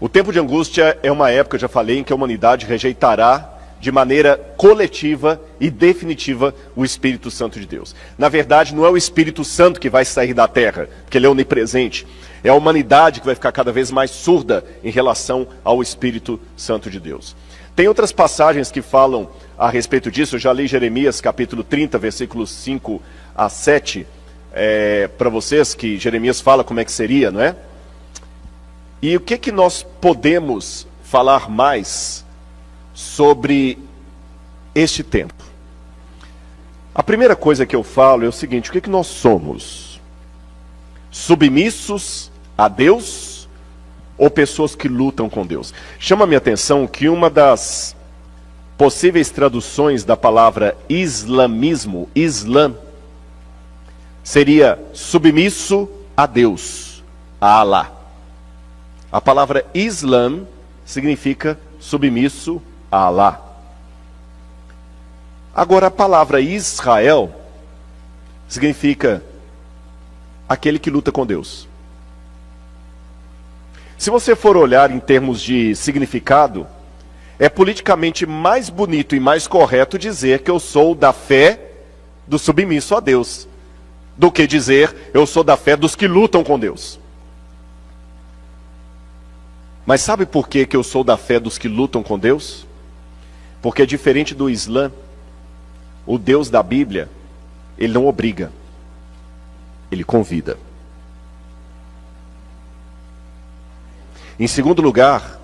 O tempo de angústia é uma época, já falei, em que a humanidade rejeitará de maneira coletiva e definitiva o Espírito Santo de Deus. Na verdade, não é o Espírito Santo que vai sair da terra, porque ele é onipresente. É a humanidade que vai ficar cada vez mais surda em relação ao Espírito Santo de Deus. Tem outras passagens que falam a respeito disso. Eu já li Jeremias capítulo 30, versículos 5 a 7, para vocês, que Jeremias fala como é que seria, não é? E o que nós podemos falar mais sobre este tempo? A primeira coisa que eu falo é o seguinte: o que nós somos? Submissos a Deus ou pessoas que lutam com Deus? Chama a minha atenção que uma das possíveis traduções da palavra islamismo, Islã, seria submisso a Deus, a Alá. A palavra Islã significa submisso a Alá. Agora, a palavra Israel significa aquele que luta com Deus. Se você for olhar em termos de significado, é politicamente mais bonito e mais correto dizer que eu sou da fé do submisso a Deus, do que dizer eu sou da fé dos que lutam com Deus. Mas sabe por que eu sou da fé dos que lutam com Deus? Porque diferente do Islã, o Deus da Bíblia, ele não obriga, ele convida. Em segundo lugar,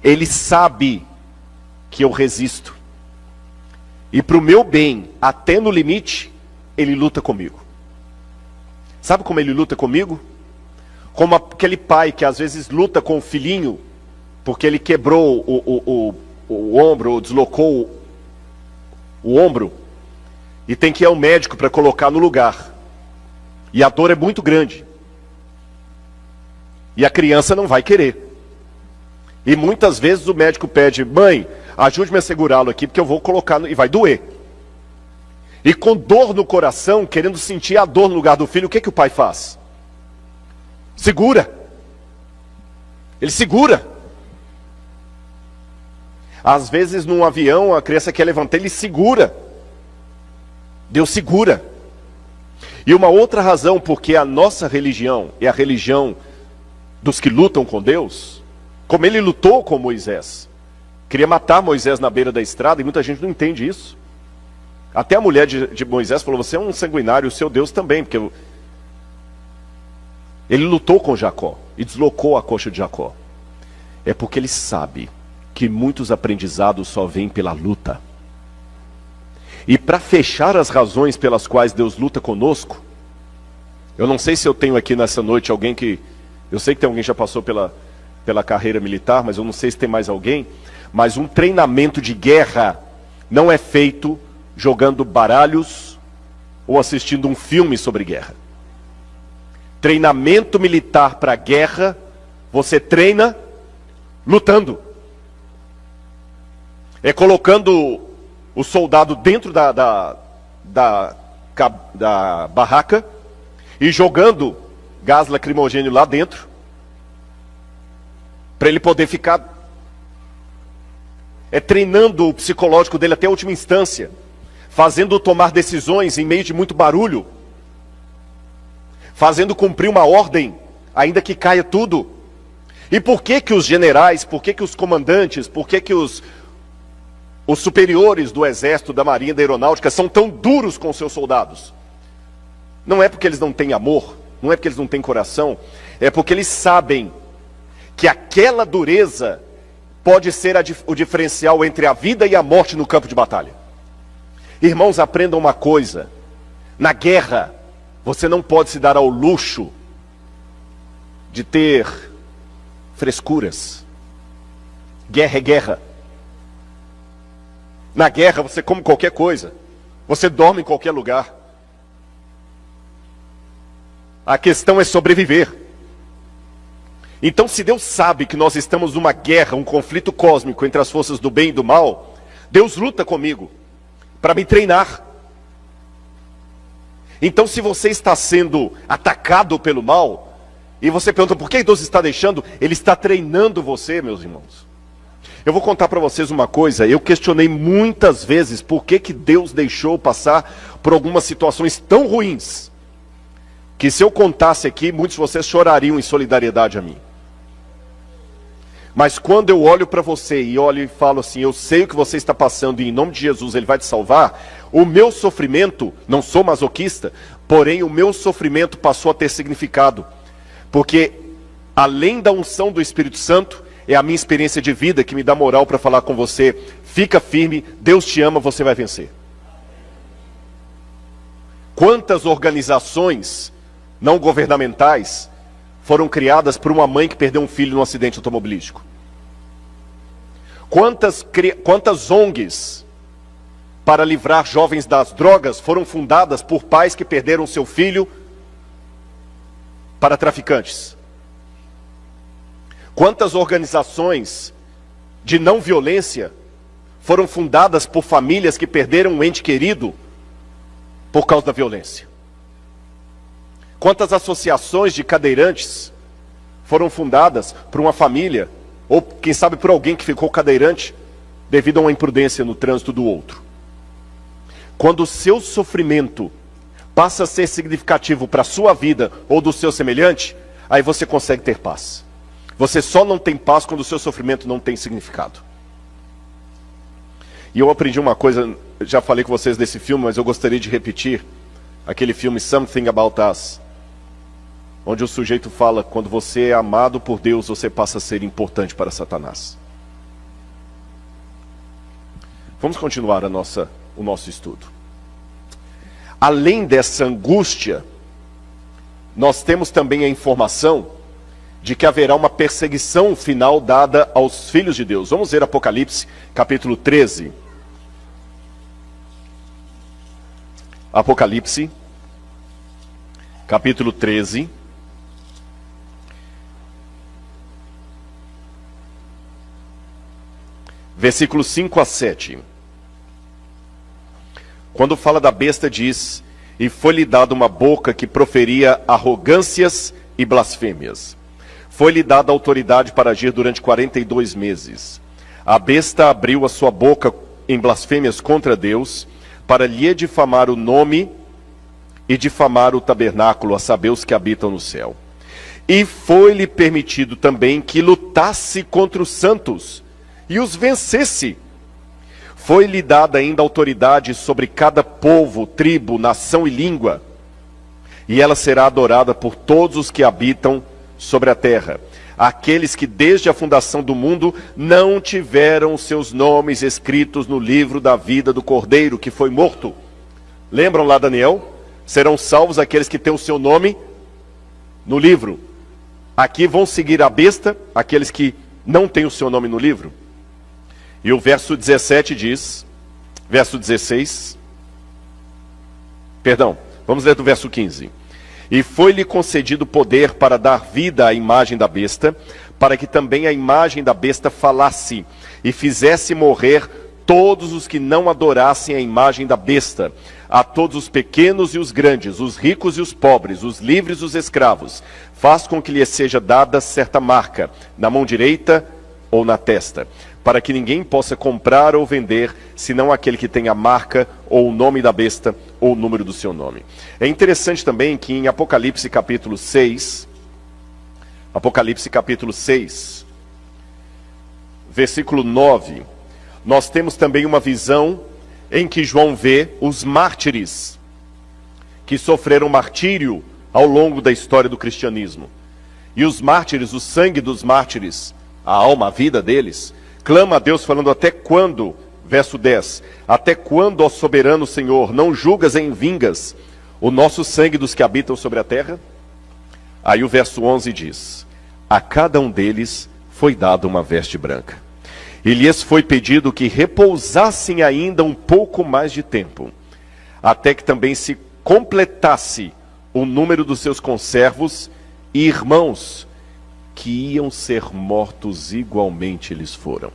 ele sabe que eu resisto. E para o meu bem, até no limite, ele luta comigo. Sabe como ele luta comigo? Como aquele pai que às vezes luta com o filhinho, porque ele quebrou o ombro, ou deslocou o ombro, e tem que ir ao médico para colocar no lugar. E a dor é muito grande. E a criança não vai querer. E muitas vezes o médico pede: mãe, ajude-me a segurá-lo aqui, porque eu vou colocar, e vai doer. E com dor no coração, querendo sentir a dor no lugar do filho, o que o pai faz? Segura. Ele segura. Às vezes num avião a criança quer levantar, ele segura. Deus segura. E uma outra razão porque a nossa religião é a religião dos que lutam com Deus, como ele lutou com Moisés. Queria matar Moisés na beira da estrada e muita gente não entende isso. Até a mulher de Moisés falou: você é um sanguinário, o seu Deus também, porque ele lutou com Jacó e deslocou a coxa de Jacó. É porque ele sabe que muitos aprendizados só vêm pela luta. E para fechar as razões pelas quais Deus luta conosco, eu não sei se eu tenho aqui nessa noite alguém que... Eu sei que tem alguém que já passou pela carreira militar, mas eu não sei se tem mais alguém. Mas um treinamento de guerra não é feito jogando baralhos ou assistindo um filme sobre guerra. Treinamento militar para guerra, você treina lutando. É colocando o soldado dentro da barraca e jogando gás lacrimogêneo lá dentro, para ele poder ficar... É treinando o psicológico dele até a última instância, fazendo-o tomar decisões em meio de muito barulho, fazendo cumprir uma ordem, ainda que caia tudo. E por que os generais, por que os comandantes, por que os superiores do exército, da marinha, da aeronáutica são tão duros com seus soldados? Não é porque eles não têm amor, não é porque eles não têm coração, é porque eles sabem que aquela dureza pode ser o diferencial entre a vida e a morte no campo de batalha. Irmãos, aprendam uma coisa: na guerra, você não pode se dar ao luxo de ter frescuras. Guerra é guerra. Na guerra você come qualquer coisa, você dorme em qualquer lugar. A questão é sobreviver. Então, se Deus sabe que nós estamos numa guerra, um conflito cósmico entre as forças do bem e do mal, Deus luta comigo para me treinar. Então, se você está sendo atacado pelo mal, E você pergunta, por que Deus está deixando? Ele está treinando você, meus irmãos. Eu vou contar para vocês uma coisa. Eu questionei muitas vezes por que Deus deixou passar por algumas situações tão ruins, que se eu contasse aqui, muitos de vocês chorariam em solidariedade a mim. Mas quando eu olho para você e olho e falo assim, eu sei o que você está passando e em nome de Jesus Ele vai te salvar, o meu sofrimento, não sou masoquista, porém o meu sofrimento passou a ter significado. Porque além da unção do Espírito Santo, é a minha experiência de vida que me dá moral para falar com você, fica firme, Deus te ama, você vai vencer. Quantas organizações não governamentais foram criadas por uma mãe que perdeu um filho num acidente automobilístico? Quantas ONGs para livrar jovens das drogas foram fundadas por pais que perderam seu filho para traficantes? Quantas organizações de não violência foram fundadas por famílias que perderam um ente querido por causa da violência? Quantas associações de cadeirantes foram fundadas por uma família, ou quem sabe por alguém que ficou cadeirante devido a uma imprudência no trânsito do outro? Quando o seu sofrimento passa a ser significativo para a sua vida ou do seu semelhante, aí você consegue ter paz. Você só não tem paz quando o seu sofrimento não tem significado. E eu aprendi uma coisa, já falei com vocês desse filme, mas eu gostaria de repetir. Aquele filme Something About Us, onde o sujeito fala, quando você é amado por Deus, você passa a ser importante para Satanás. Vamos continuar o nosso estudo. Além dessa angústia, nós temos também a informação de que haverá uma perseguição final dada aos filhos de Deus. Vamos ver Apocalipse, capítulo 13. Apocalipse, capítulo 13. Versículos 5 a 7. Quando fala da besta diz, e foi-lhe dada uma boca que proferia arrogâncias e blasfêmias. Foi-lhe dada autoridade para agir durante 42 meses. A besta abriu a sua boca em blasfêmias contra Deus, para lhe difamar o nome e difamar o tabernáculo, a saber, os que habitam no céu. E foi-lhe permitido também que lutasse contra os santos e os vencesse. Foi-lhe dada ainda autoridade sobre cada povo, tribo, nação e língua, e ela será adorada por todos os que habitam sobre a terra, aqueles que desde a fundação do mundo não tiveram seus nomes escritos no livro da vida do Cordeiro, que foi morto. Lembram lá Daniel? Serão salvos aqueles que têm o seu nome no livro. Aqui vão seguir a besta, aqueles que não têm o seu nome no livro. E o verso 17 diz, verso 16, perdão, vamos ler do verso 15. E foi-lhe concedido poder para dar vida à imagem da besta, para que também a imagem da besta falasse, e fizesse morrer todos os que não adorassem a imagem da besta, a todos os pequenos e os grandes, os ricos e os pobres, os livres e os escravos. Faz com que lhe seja dada certa marca, na mão direita ou na testa, para que ninguém possa comprar ou vender, senão aquele que tem a marca, ou o nome da besta, ou o número do seu nome. É interessante também que em Apocalipse capítulo 6, versículo 9, nós temos também uma visão em que João vê os mártires, que sofreram martírio ao longo da história do cristianismo. E os mártires, o sangue dos mártires, a alma, a vida deles, clama a Deus falando, até quando, verso 10, até quando, ó soberano Senhor, não julgas em vingas o nosso sangue dos que habitam sobre a terra? Aí o verso 11 diz, a cada um deles foi dada uma veste branca, e lhes foi pedido que repousassem ainda um pouco mais de tempo, até que também se completasse o número dos seus conservos e irmãos, que iam ser mortos igualmente eles foram.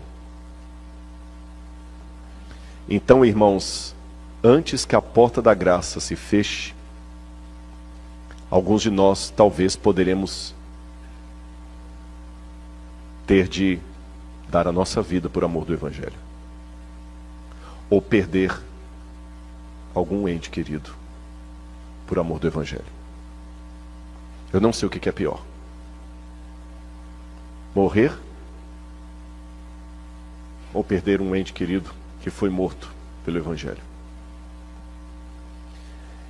Então, irmãos, antes que a porta da graça se feche, alguns de nós talvez poderemos ter de dar a nossa vida por amor do Evangelho, ou perder algum ente querido por amor do Evangelho. Eu não sei o que é pior: morrer ou perder um ente querido que foi morto pelo Evangelho.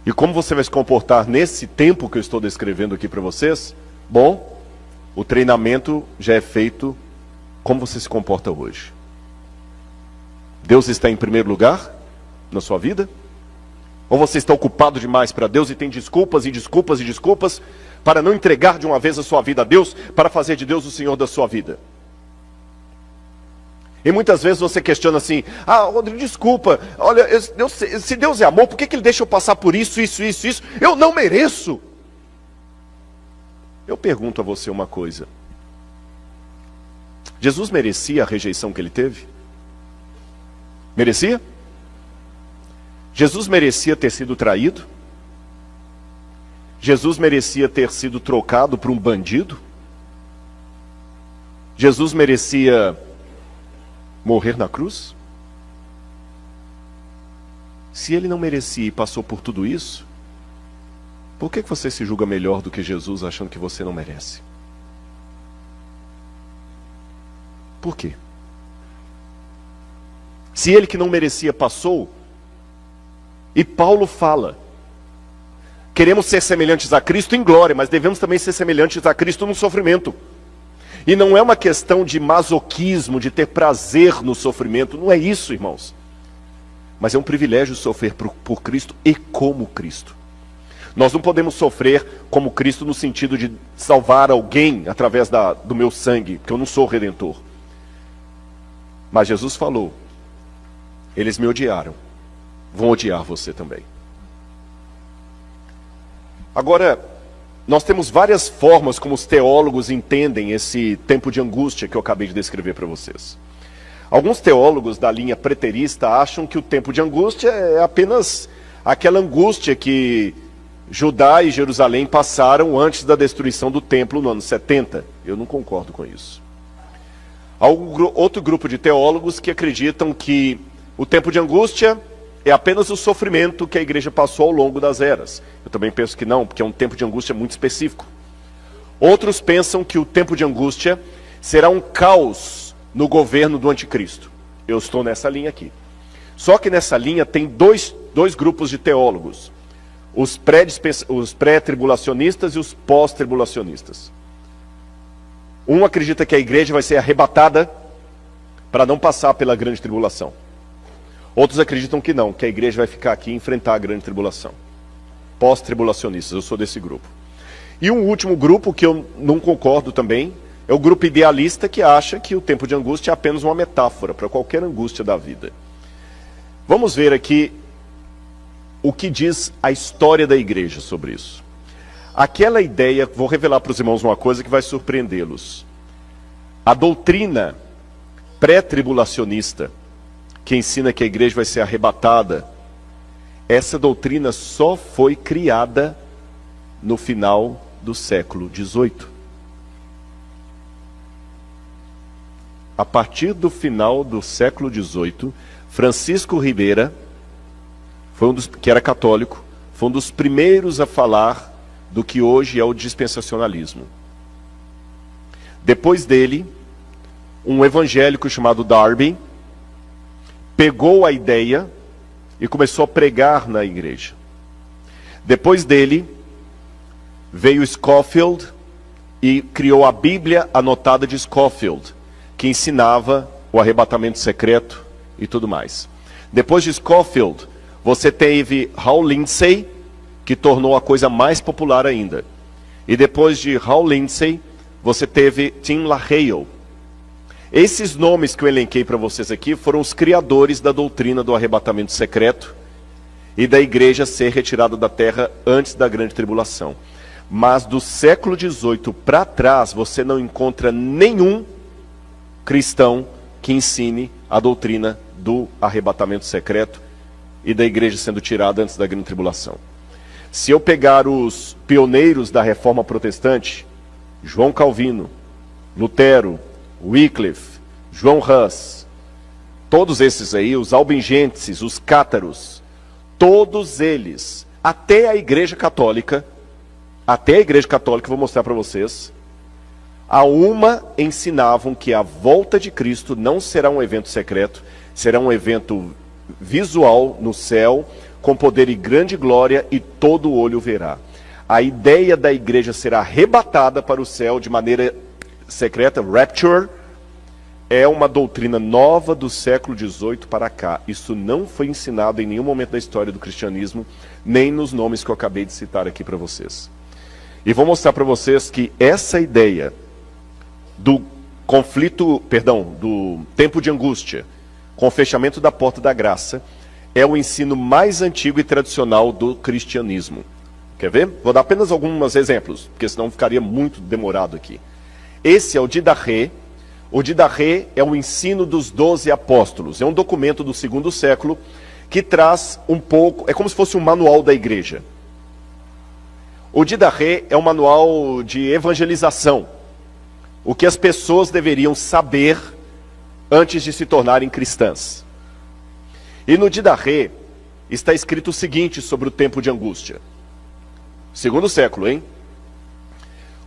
E como você vai se comportar nesse tempo que eu estou descrevendo aqui para vocês? Bom, o treinamento já é feito como você se comporta hoje. Deus está em primeiro lugar na sua vida? Ou você está ocupado demais para Deus e tem desculpas e desculpas e desculpas para não entregar de uma vez a sua vida a Deus, para fazer de Deus o Senhor da sua vida? E muitas vezes você questiona assim: ah, Rodrigo, desculpa, olha, se Deus é amor, por que Ele deixa eu passar por isso? Eu não mereço. Eu pergunto a você uma coisa: Jesus merecia a rejeição que Ele teve? Merecia? Jesus merecia ter sido traído? Jesus merecia ter sido trocado por um bandido? Jesus merecia morrer na cruz? Se Ele não merecia e passou por tudo isso, por que você se julga melhor do que Jesus, achando que você não merece? Por quê? Se Ele que não merecia passou, e Paulo fala, queremos ser semelhantes a Cristo em glória, mas devemos também ser semelhantes a Cristo no sofrimento. E não é uma questão de masoquismo, de ter prazer no sofrimento, não é isso, irmãos. Mas é um privilégio sofrer por Cristo e como Cristo. Nós não podemos sofrer como Cristo no sentido de salvar alguém através do meu sangue, porque eu não sou o Redentor. Mas Jesus falou: eles me odiaram, vão odiar você também. Agora, nós temos várias formas como os teólogos entendem esse tempo de angústia que eu acabei de descrever para vocês. Alguns teólogos da linha preterista acham que o tempo de angústia é apenas aquela angústia que Judá e Jerusalém passaram antes da destruição do templo no ano 70. Eu não concordo com isso. Há outro grupo de teólogos que acreditam que o tempo de angústia é apenas o sofrimento que a igreja passou ao longo das eras. Eu também penso que não, porque é um tempo de angústia muito específico. Outros pensam que o tempo de angústia será um caos no governo do anticristo. Eu estou nessa linha aqui. Só que nessa linha tem dois grupos de teólogos: os pré-tribulacionistas e os pós-tribulacionistas. Um acredita que a igreja vai ser arrebatada para não passar pela grande tribulação. Outros acreditam que não, que a igreja vai ficar aqui e enfrentar a grande tribulação. Pós-tribulacionistas, eu sou desse grupo. E um último grupo que eu não concordo também é o grupo idealista, que acha que o tempo de angústia é apenas uma metáfora para qualquer angústia da vida. Vamos ver aqui o que diz a história da igreja sobre isso. Aquela ideia, vou revelar para os irmãos uma coisa que vai surpreendê-los. A doutrina pré-tribulacionista, que ensina que a igreja vai ser arrebatada, essa doutrina só foi criada no final do século XVIII. A partir do final do século XVIII, Francisco Ribeira, que era católico, foi um dos primeiros a falar do que hoje é o dispensacionalismo. Depois dele, um evangélico chamado Darby pegou a ideia e começou a pregar na igreja. Depois dele, veio Scofield e criou a Bíblia anotada de Scofield, que ensinava o arrebatamento secreto e tudo mais. Depois de Scofield, você teve Hal Lindsey, que tornou a coisa mais popular ainda. E depois de Hal Lindsey, você teve Tim LaHale. Esses nomes que eu elenquei para vocês aqui foram os criadores da doutrina do arrebatamento secreto e da igreja ser retirada da terra antes da grande tribulação. Mas do século XVIII para trás, você não encontra nenhum cristão que ensine a doutrina do arrebatamento secreto e da igreja sendo tirada antes da grande tribulação. Se eu pegar os pioneiros da reforma protestante, João Calvino, Lutero, Wycliffe, João Hus, todos esses aí, os albigenses, os cátaros, todos eles, até a Igreja Católica, vou mostrar para vocês, a uma ensinavam que a volta de Cristo não será um evento secreto, será um evento visual no céu, com poder e grande glória, e todo olho verá. A ideia da igreja será arrebatada para o céu de maneira secreta, rapture, é uma doutrina nova do século XVIII para cá. Isso não foi ensinado em nenhum momento da história do cristianismo, nem nos nomes que eu acabei de citar aqui para vocês. E vou mostrar para vocês que essa ideia do do tempo de angústia, com o fechamento da porta da graça, é o ensino mais antigo e tradicional do cristianismo. Quer ver? Vou dar apenas alguns exemplos, porque senão ficaria muito demorado aqui. Esse é o Didache. O Didache é o ensino dos 12 apóstolos. É um documento do 2º século que traz um pouco, é como se fosse um manual da igreja. O Didache é um manual de evangelização. O que as pessoas deveriam saber antes de se tornarem cristãs. E no Didache está escrito o seguinte sobre o tempo de angústia. 2º século, hein?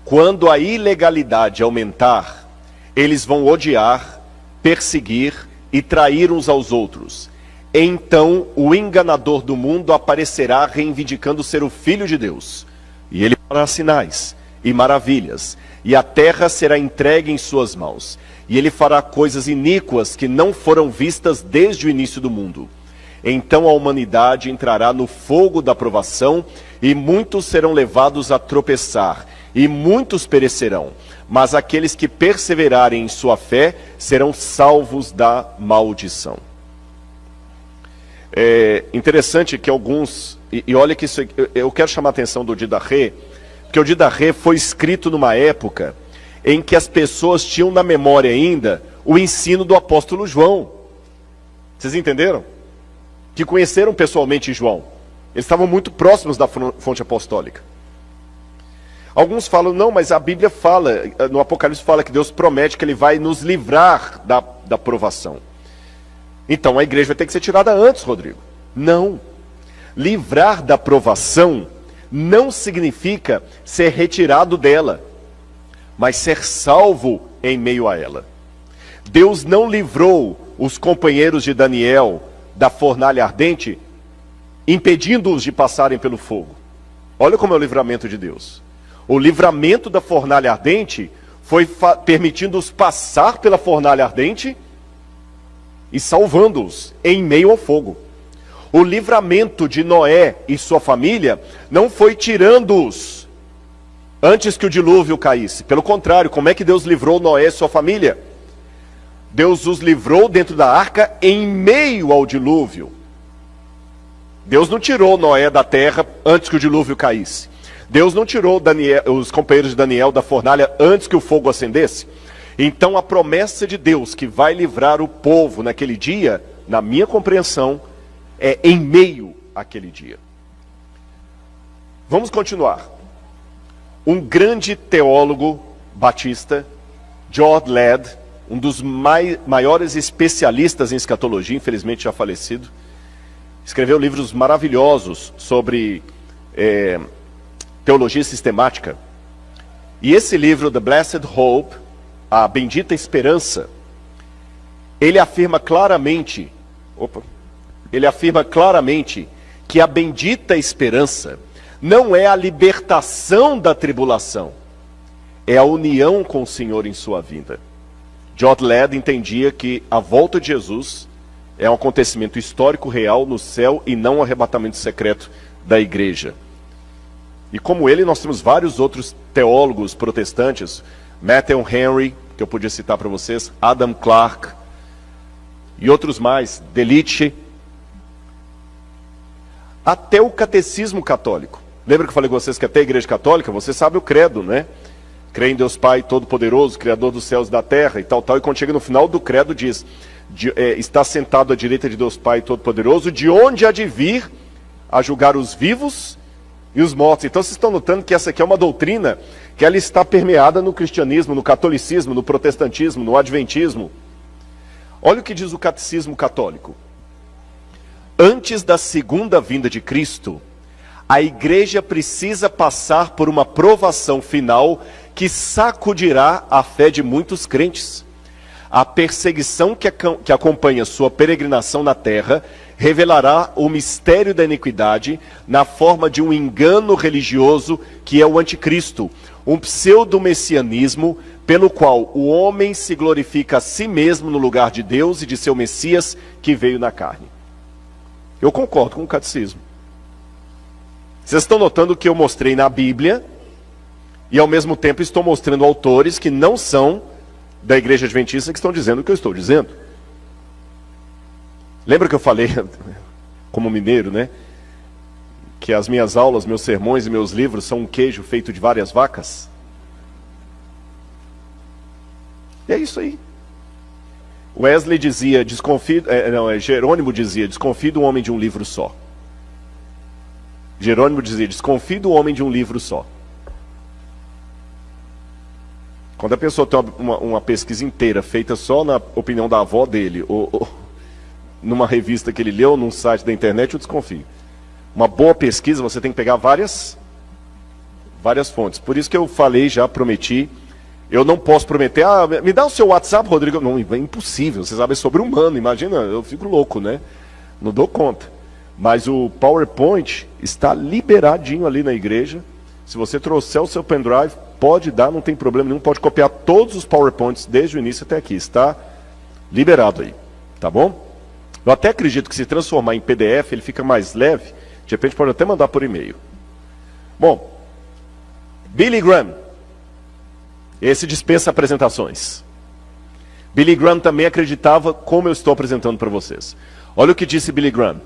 Quando a ilegalidade aumentar, eles vão odiar, perseguir e trair uns aos outros. Então o enganador do mundo aparecerá reivindicando ser o Filho de Deus. E ele fará sinais e maravilhas, e a terra será entregue em suas mãos. E ele fará coisas iníquas que não foram vistas desde o início do mundo. Então a humanidade entrará no fogo da provação, e muitos serão levados a tropeçar, e muitos perecerão. Mas aqueles que perseverarem em sua fé serão salvos da maldição. É interessante que alguns, e olha que isso, eu quero chamar a atenção do Didache, porque o Didache foi escrito numa época em que as pessoas tinham na memória ainda o ensino do apóstolo João. Vocês entenderam? Que conheceram pessoalmente João. Eles estavam muito próximos da fonte apostólica. Alguns falam, não, mas a Bíblia fala, no Apocalipse fala que Deus promete que ele vai nos livrar da provação. Então a igreja vai ter que ser tirada antes, Rodrigo. Não. Livrar da provação não significa ser retirado dela, mas ser salvo em meio a ela. Deus não livrou os companheiros de Daniel da fornalha ardente, impedindo-os de passarem pelo fogo. Olha como é o livramento de Deus. O livramento da fornalha ardente foi permitindo-os passar pela fornalha ardente e salvando-os em meio ao fogo. O livramento de Noé e sua família não foi tirando-os antes que o dilúvio caísse. Pelo contrário, como é que Deus livrou Noé e sua família? Deus os livrou dentro da arca em meio ao dilúvio. Deus não tirou Noé da terra antes que o dilúvio caísse. Deus não tirou os companheiros de Daniel da fornalha antes que o fogo acendesse. Então a promessa de Deus que vai livrar o povo naquele dia, na minha compreensão, é em meio àquele dia. Vamos continuar. Um grande teólogo batista, George Ladd, um dos maiores especialistas em escatologia, infelizmente já falecido, escreveu livros maravilhosos sobre teologia sistemática. E esse livro, The Blessed Hope, a Bendita Esperança, ele afirma claramente que a bendita esperança não é a libertação da tribulação, é a união com o Senhor em sua vinda. George Ladd entendia que a volta de Jesus é um acontecimento histórico real no céu e não um arrebatamento secreto da igreja. E como ele, nós temos vários outros teólogos protestantes, Matthew Henry, que eu podia citar para vocês, Adam Clarke, e outros mais, Delitzsch, até o catecismo católico. Lembra que eu falei com vocês que até a igreja católica, você sabe o credo, né? Crê em Deus Pai Todo-Poderoso, Criador dos céus e da terra, e tal, e quando chega no final do credo diz, está sentado à direita de Deus Pai Todo-Poderoso, de onde há de vir a julgar os vivos e os mortos. Então vocês estão notando que essa aqui é uma doutrina que ela está permeada no cristianismo, no catolicismo, no protestantismo, no adventismo. Olha o que diz o catecismo católico. Antes da segunda vinda de Cristo, a igreja precisa passar por uma provação final que sacudirá a fé de muitos crentes. A perseguição que acompanha sua peregrinação na terra revelará o mistério da iniquidade na forma de um engano religioso que é o anticristo, um pseudo-messianismo pelo qual o homem se glorifica a si mesmo no lugar de Deus e de seu Messias que veio na carne. Eu concordo com o catecismo. Vocês estão notando que eu mostrei na Bíblia e ao mesmo tempo estou mostrando autores que não são da igreja adventista que estão dizendo o que eu estou dizendo. Lembra que eu falei, como mineiro, né? Que as minhas aulas, meus sermões e meus livros são um queijo feito de várias vacas? E é isso aí. Wesley dizia, Jerônimo dizia, desconfie do homem de um livro só. Jerônimo dizia, desconfie do homem de um livro só. Quando a pessoa tem uma pesquisa inteira feita só na opinião da avó dele, ou numa revista que ele leu, num site da internet, eu desconfio. Uma boa pesquisa, você tem que pegar várias fontes. Por isso que eu falei, já prometi, eu não posso prometer, me dá o seu WhatsApp, Rodrigo. Não, é impossível, você sabe, é sobre-humano, imagina, eu fico louco, né? Não dou conta. Mas o PowerPoint está liberadinho ali na igreja. Se você trouxer o seu pendrive, pode dar, não tem problema nenhum, pode copiar todos os PowerPoints desde o início até aqui, está liberado aí, tá bom? Eu até acredito que se transformar em PDF, ele fica mais leve, de repente pode até mandar por e-mail. Bom, Billy Graham, esse dispensa apresentações. Billy Graham também acreditava como eu estou apresentando para vocês. Olha o que disse Billy Graham.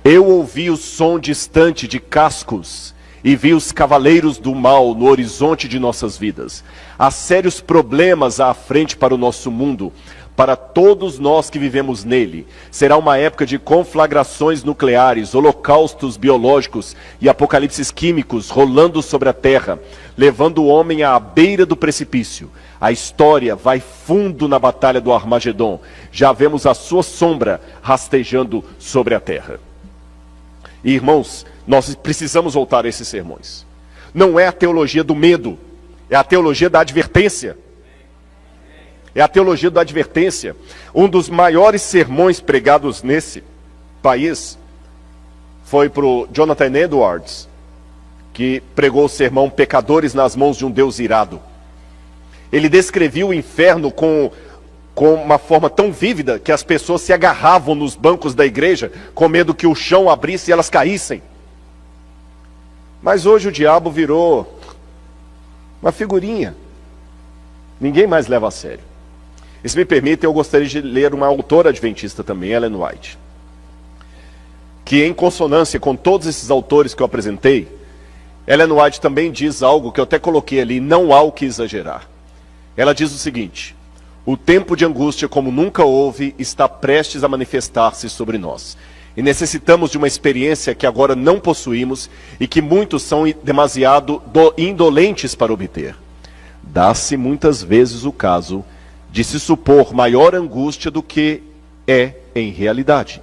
Eu ouvi o som distante de cascos e vi os cavaleiros do mal no horizonte de nossas vidas. Há sérios problemas à frente para o nosso mundo, para todos nós que vivemos nele. Será uma época de conflagrações nucleares, holocaustos biológicos e apocalipses químicos rolando sobre a terra, levando o homem à beira do precipício. A história vai fundo na batalha do Armagedon. Já vemos a sua sombra rastejando sobre a terra. E, irmãos, nós precisamos voltar a esses sermões. Não é a teologia do medo, é a teologia da advertência. É a teologia da advertência. Um dos maiores sermões pregados nesse país foi para o Jonathan Edwards, que pregou o sermão Pecadores nas mãos de um Deus irado. Ele descrevia o inferno com uma forma tão vívida que as pessoas se agarravam nos bancos da igreja com medo que o chão abrisse e elas caíssem. Mas hoje o diabo virou uma figurinha. Ninguém mais leva a sério. E se me permite, eu gostaria de ler uma autora adventista também, Ellen White, que em consonância com todos esses autores que eu apresentei, Ellen White também diz algo que eu até coloquei ali, não há o que exagerar. Ela diz o seguinte: o tempo de angústia como nunca houve está prestes a manifestar-se sobre nós. E necessitamos de uma experiência que agora não possuímos e que muitos são demasiado indolentes para obter. Dá-se muitas vezes o caso de se supor maior angústia do que é em realidade.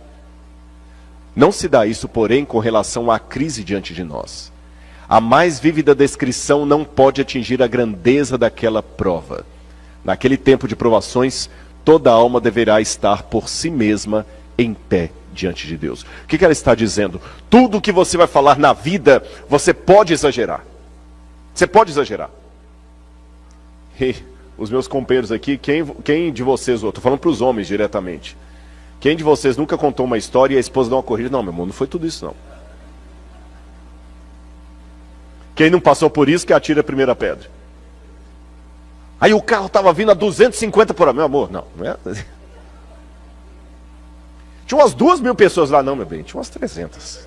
Não se dá isso, porém, com relação à crise diante de nós. A mais vívida descrição não pode atingir a grandeza daquela prova. Naquele tempo de provações, toda alma deverá estar por si mesma em pé diante de Deus. O que ela está dizendo? Tudo que você vai falar na vida, você pode exagerar. Você pode exagerar. E os meus companheiros aqui, quem de vocês, eu estou falando para os homens diretamente, quem de vocês nunca contou uma história e a esposa deu uma corrida? Não, meu irmão, não foi tudo isso não. Quem não passou por isso, que atira a primeira pedra. Aí o carro estava vindo a 250 por hora. Meu amor, não é? Tinha umas 2.000 pessoas lá, não, meu bem, tinha umas 300.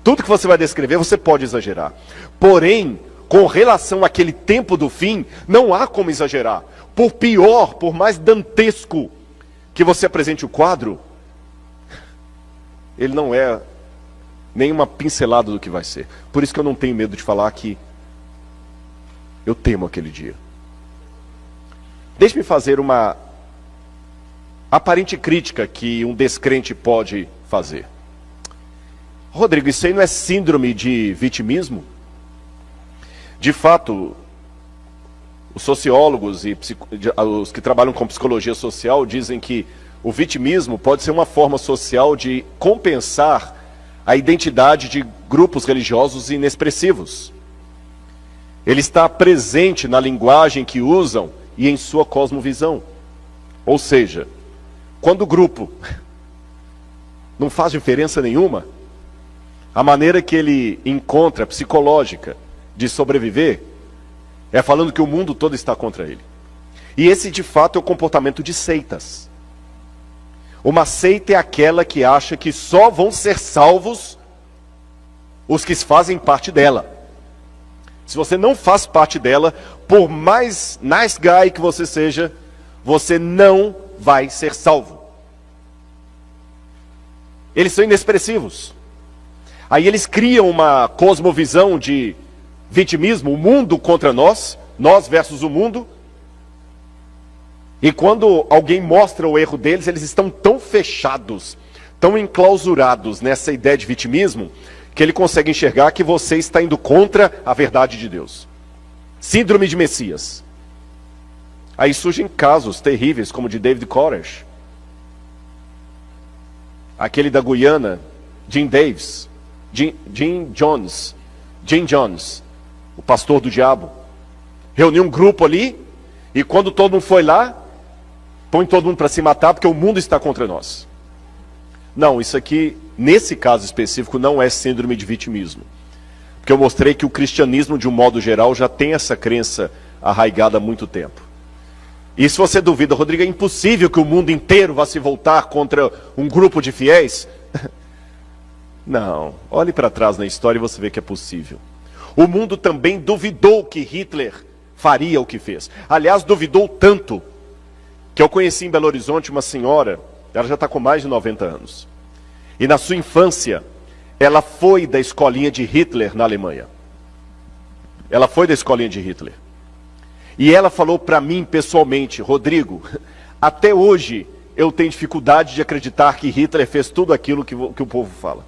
Tudo que você vai descrever, você pode exagerar. Porém, com relação àquele tempo do fim, não há como exagerar. Por pior, por mais dantesco que você apresente o quadro, ele não é nem uma pincelada do que vai ser. Por isso que eu não tenho medo de falar que eu temo aquele dia. Deixe-me fazer uma aparente crítica que um descrente pode fazer. Rodrigo, isso aí não é síndrome de vitimismo? De fato, os sociólogos e os que trabalham com psicologia social dizem que o vitimismo pode ser uma forma social de compensar a identidade de grupos religiosos inexpressivos. Ele está presente na linguagem que usam e em sua cosmovisão. Ou seja, quando o grupo não faz diferença nenhuma, a maneira que ele encontra psicológica de sobreviver é falando que o mundo todo está contra ele. E esse, de fato, é o comportamento de seitas. Uma seita é aquela que acha que só vão ser salvos os que fazem parte dela. Se você não faz parte dela, por mais nice guy que você seja, você não vai ser salvo. Eles são inexpressivos. Aí eles criam uma cosmovisão de vitimismo, o mundo contra nós versus o mundo. E quando alguém mostra o erro deles, eles estão tão fechados, tão enclausurados nessa ideia de vitimismo, que ele consegue enxergar que você está indo contra a verdade de Deus. Síndrome de Messias. Aí surgem casos terríveis, como o de David Koresh, aquele da Guiana, Jim Jones, o pastor do diabo, reuniu um grupo ali, e quando todo mundo foi lá, põe todo mundo para se matar, porque o mundo está contra nós. Não, isso aqui, nesse caso específico, não é síndrome de vitimismo. Porque eu mostrei que o cristianismo, de um modo geral, já tem essa crença arraigada há muito tempo. E se você duvida, Rodrigo, é impossível que o mundo inteiro vá se voltar contra um grupo de fiéis? Não, olhe para trás na história e você vê que é possível. O mundo também duvidou que Hitler faria o que fez. Aliás, duvidou tanto que eu conheci em Belo Horizonte uma senhora, ela já está com mais de 90 anos. E na sua infância, ela foi da escolinha de Hitler na Alemanha. Ela foi da escolinha de Hitler. E ela falou para mim pessoalmente, Rodrigo, até hoje eu tenho dificuldade de acreditar que Hitler fez tudo aquilo que o povo fala.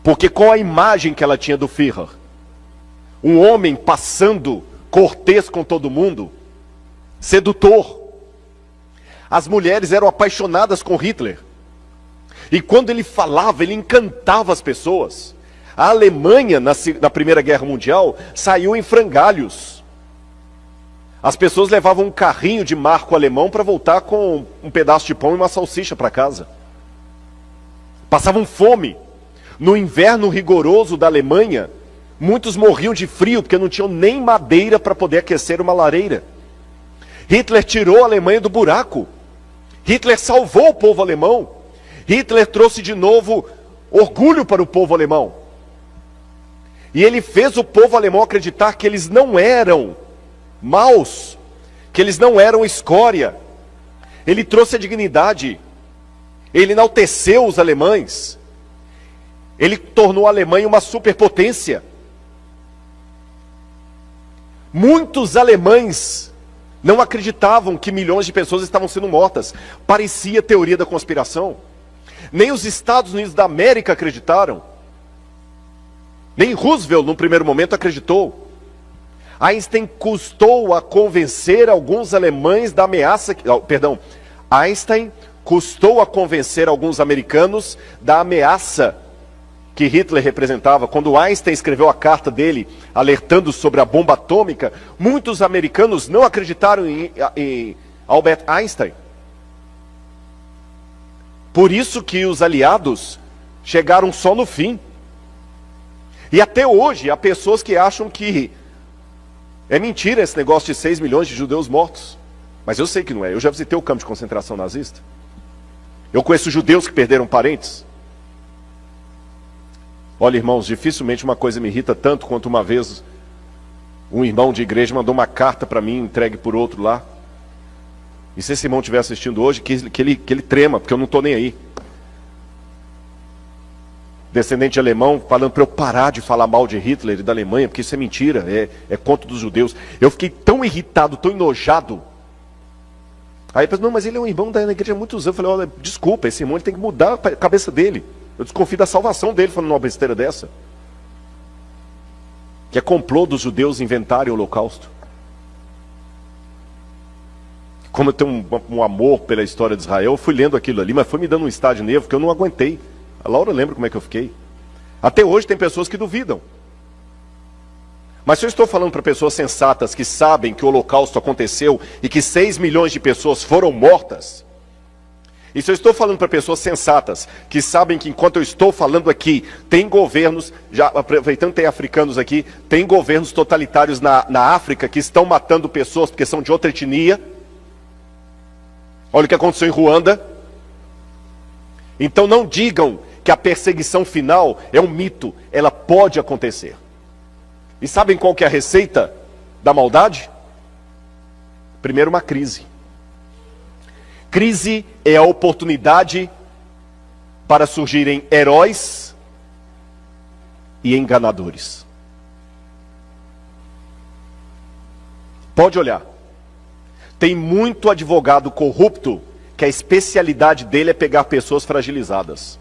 Porque com a imagem que ela tinha do Führer, um homem passando cortês com todo mundo, sedutor. As mulheres eram apaixonadas com Hitler. E quando ele falava, ele encantava as pessoas. A Alemanha, na Primeira Guerra Mundial, saiu em frangalhos. As pessoas levavam um carrinho de marco alemão para voltar com um pedaço de pão e uma salsicha para casa. Passavam fome. No inverno rigoroso da Alemanha, muitos morriam de frio porque não tinham nem madeira para poder aquecer uma lareira. Hitler tirou a Alemanha do buraco. Hitler salvou o povo alemão. Hitler trouxe de novo orgulho para o povo alemão. E ele fez o povo alemão acreditar que eles não eram maus, que eles não eram escória. Ele trouxe a dignidade. Ele enalteceu os alemães. Ele tornou a Alemanha uma superpotência. Muitos alemães não acreditavam que milhões de pessoas estavam sendo mortas. Parecia teoria da conspiração. Nem os Estados Unidos da América acreditaram. Nem Roosevelt, num primeiro momento, acreditou. Einstein custou a convencer alguns alemães da ameaça... Einstein custou a convencer alguns americanos da ameaça que Hitler representava. Quando Einstein escreveu a carta dele alertando sobre a bomba atômica, muitos americanos não acreditaram em Albert Einstein. Por isso que os aliados chegaram só no fim. E até hoje há pessoas que acham que é mentira esse negócio de 6 milhões de judeus mortos. Mas eu sei que não é. Eu já visitei o campo de concentração nazista. Eu conheço judeus que perderam parentes. Olha, irmãos, dificilmente uma coisa me irrita tanto quanto uma vez um irmão de igreja mandou uma carta para mim, entregue por outro lá. E se esse irmão estiver assistindo hoje, que ele trema, porque eu não estou nem aí. descendente de alemão, falando para eu parar de falar mal de Hitler e da Alemanha, porque isso é mentira, é contra dos judeus. Eu fiquei tão irritado, tão enojado. Aí ele pensou, não, mas ele é um irmão da igreja há muitos anos. Eu falei, olha, desculpa, esse irmão ele tem que mudar a cabeça dele. Eu desconfio da salvação dele falando uma besteira dessa. Que é complô dos judeus inventarem o holocausto. Como eu tenho um amor pela história de Israel, eu fui lendo aquilo ali, mas foi me dando um estádio nervo que eu não aguentei. A Laura lembra como é que eu fiquei. Até hoje tem pessoas que duvidam. Mas se eu estou falando para pessoas sensatas que sabem que o holocausto aconteceu e que 6 milhões de pessoas foram mortas, e se eu estou falando para pessoas sensatas que sabem que enquanto eu estou falando aqui, tem governos, já aproveitando que tem africanos aqui, tem governos totalitários na África que estão matando pessoas porque são de outra etnia. Olha o que aconteceu em Ruanda. Então não digam que a perseguição final é um mito, ela pode acontecer. E sabem qual que é a receita da maldade? Primeiro, uma crise. Crise é a oportunidade para surgirem heróis e enganadores. Pode olhar. Tem muito advogado corrupto que a especialidade dele é pegar pessoas fragilizadas.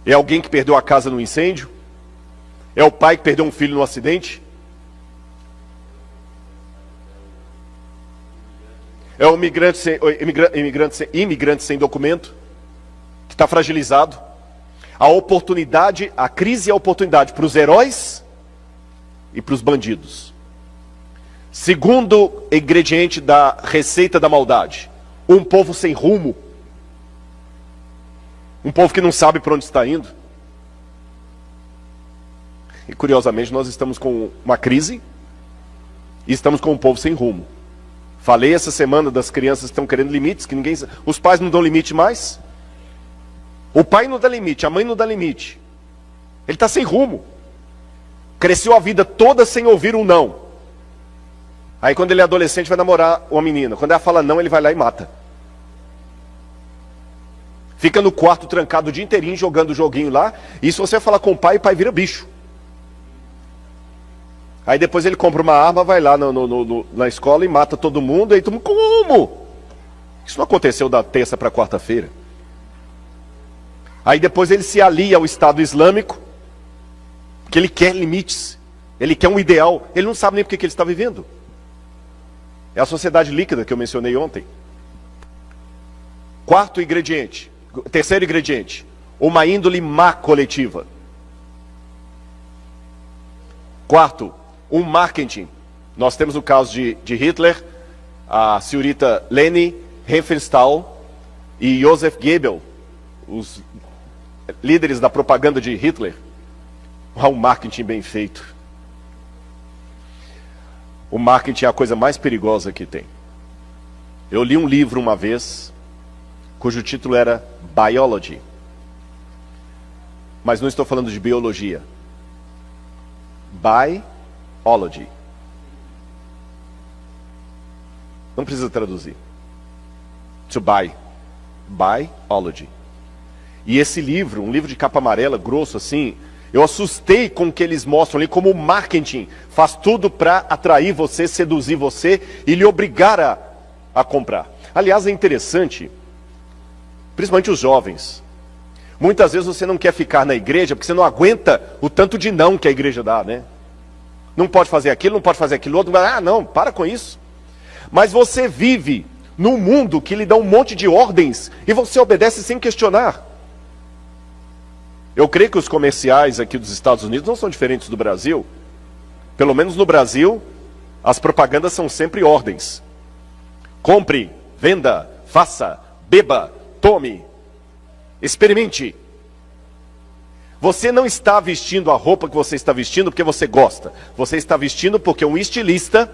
É alguém que perdeu a casa no incêndio? É o pai que perdeu um filho no acidente? É o imigrante sem documento, que está fragilizado? A oportunidade, a crise é a oportunidade para os heróis e para os bandidos. Segundo ingrediente da receita da maldade, um povo sem rumo. Um povo que não sabe para onde está indo. E curiosamente nós estamos com uma crise e estamos com um povo sem rumo. Falei essa semana das crianças que estão querendo limites, que ninguém, os pais não dão limite mais. O pai não dá limite, a mãe não dá limite. Ele está sem rumo. Cresceu a vida toda sem ouvir um não. Aí quando ele é adolescente vai namorar uma menina. Quando ela fala não, ele vai lá e mata. Fica no quarto trancado o dia inteirinho jogando o joguinho lá. E se você falar com o pai vira bicho. Aí depois ele compra uma arma, vai lá na escola e mata todo mundo. Aí todo mundo, como? Isso não aconteceu da terça para quarta-feira. Aí depois ele se alia ao Estado Islâmico, porque ele quer limites, ele quer um ideal, ele não sabe nem porque que ele está vivendo. É a sociedade líquida que eu mencionei ontem. Terceiro ingrediente, uma índole má coletiva. Quarto, um marketing. Nós temos o caso de Hitler, a senhorita Leni Riefenstahl e Joseph Goebbels, os líderes da propaganda de Hitler. Há um marketing bem feito. O marketing é a coisa mais perigosa que tem. Eu li um livro uma vez, cujo título era Biology. Mas não estou falando de biologia. Biology. Não precisa traduzir. To buy. Biology. E esse livro, um livro de capa amarela, grosso assim, eu assustei com o que eles mostram ali, como o marketing faz tudo para atrair você, seduzir você e lhe obrigar a comprar. Aliás, é interessante, principalmente os jovens. Muitas vezes você não quer ficar na igreja porque você não aguenta o tanto de não que a igreja dá, né? Não pode fazer aquilo, não pode fazer aquilo outro. Ah, não, para com isso. Mas você vive num mundo que lhe dá um monte de ordens e você obedece sem questionar. Eu creio que os comerciais aqui dos Estados Unidos não são diferentes do Brasil. Pelo menos no Brasil, as propagandas são sempre ordens. Compre, venda, faça, beba, tome, experimente. Você não está vestindo a roupa que você está vestindo porque você gosta. Você está vestindo porque um estilista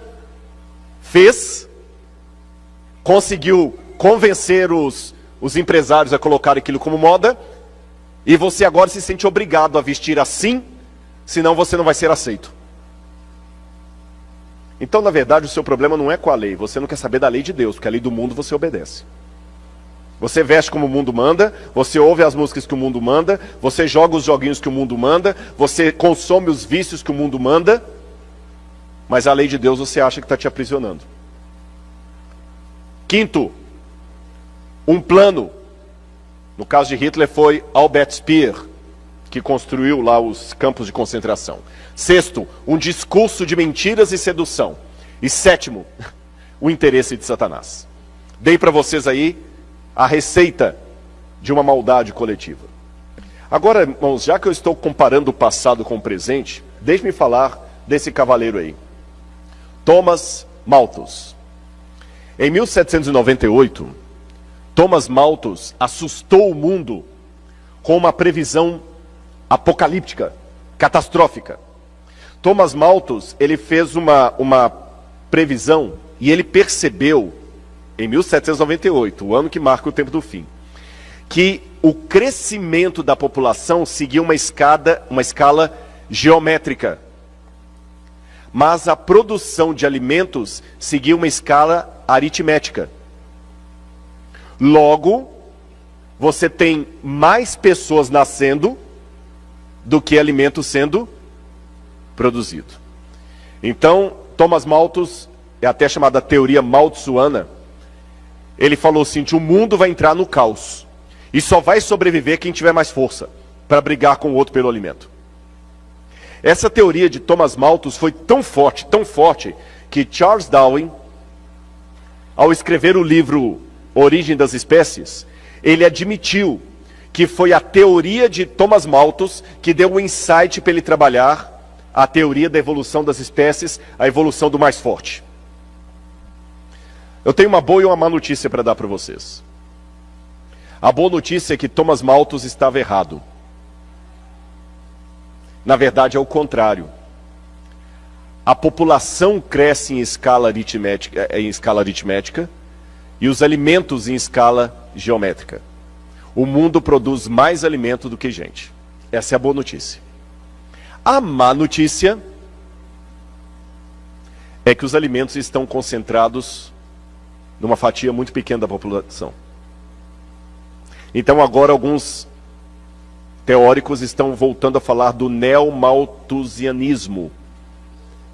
conseguiu convencer os empresários a colocar aquilo como moda. E você agora se sente obrigado a vestir assim, senão você não vai ser aceito. Então, na verdade, o seu problema não é com a lei. Você não quer saber da lei de Deus, porque a lei do mundo você obedece. Você veste como o mundo manda, você ouve as músicas que o mundo manda, você joga os joguinhos que o mundo manda, você consome os vícios que o mundo manda, mas a lei de Deus você acha que está te aprisionando. Quinto, um plano. No caso de Hitler foi Albert Speer, que construiu lá os campos de concentração. Sexto, um discurso de mentiras e sedução. E sétimo, o interesse de Satanás. Dei para vocês aí a receita de uma maldade coletiva. Agora, irmãos, já que eu estou comparando o passado com o presente, deixe-me falar desse cavaleiro aí. Thomas Malthus. Em 1798, Thomas Malthus assustou o mundo com uma previsão apocalíptica, catastrófica. Thomas Malthus, ele fez uma previsão e ele percebeu, em 1798, o ano que marca o tempo do fim, que o crescimento da população seguia uma escala geométrica, mas a produção de alimentos seguia uma escala aritmética. Logo, você tem mais pessoas nascendo do que alimento sendo produzido. Então, Thomas Malthus, é até chamada teoria malthusiana, ele falou assim, que o mundo vai entrar no caos. E só vai sobreviver quem tiver mais força para brigar com o outro pelo alimento. Essa teoria de Thomas Malthus foi tão forte, que Charles Darwin, ao escrever o livro Origem das Espécies, ele admitiu que foi a teoria de Thomas Malthus que deu o insight para ele trabalhar a teoria da evolução das espécies, a evolução do mais forte. Eu tenho uma boa e uma má notícia para dar para vocês. A boa notícia é que Thomas Malthus estava errado. Na verdade é o contrário. A população cresce em escala aritmética e os alimentos em escala geométrica. O mundo produz mais alimento do que gente. Essa é a boa notícia. A má notícia é que os alimentos estão concentrados numa fatia muito pequena da população. Então agora alguns teóricos estão voltando a falar do neomalthusianismo.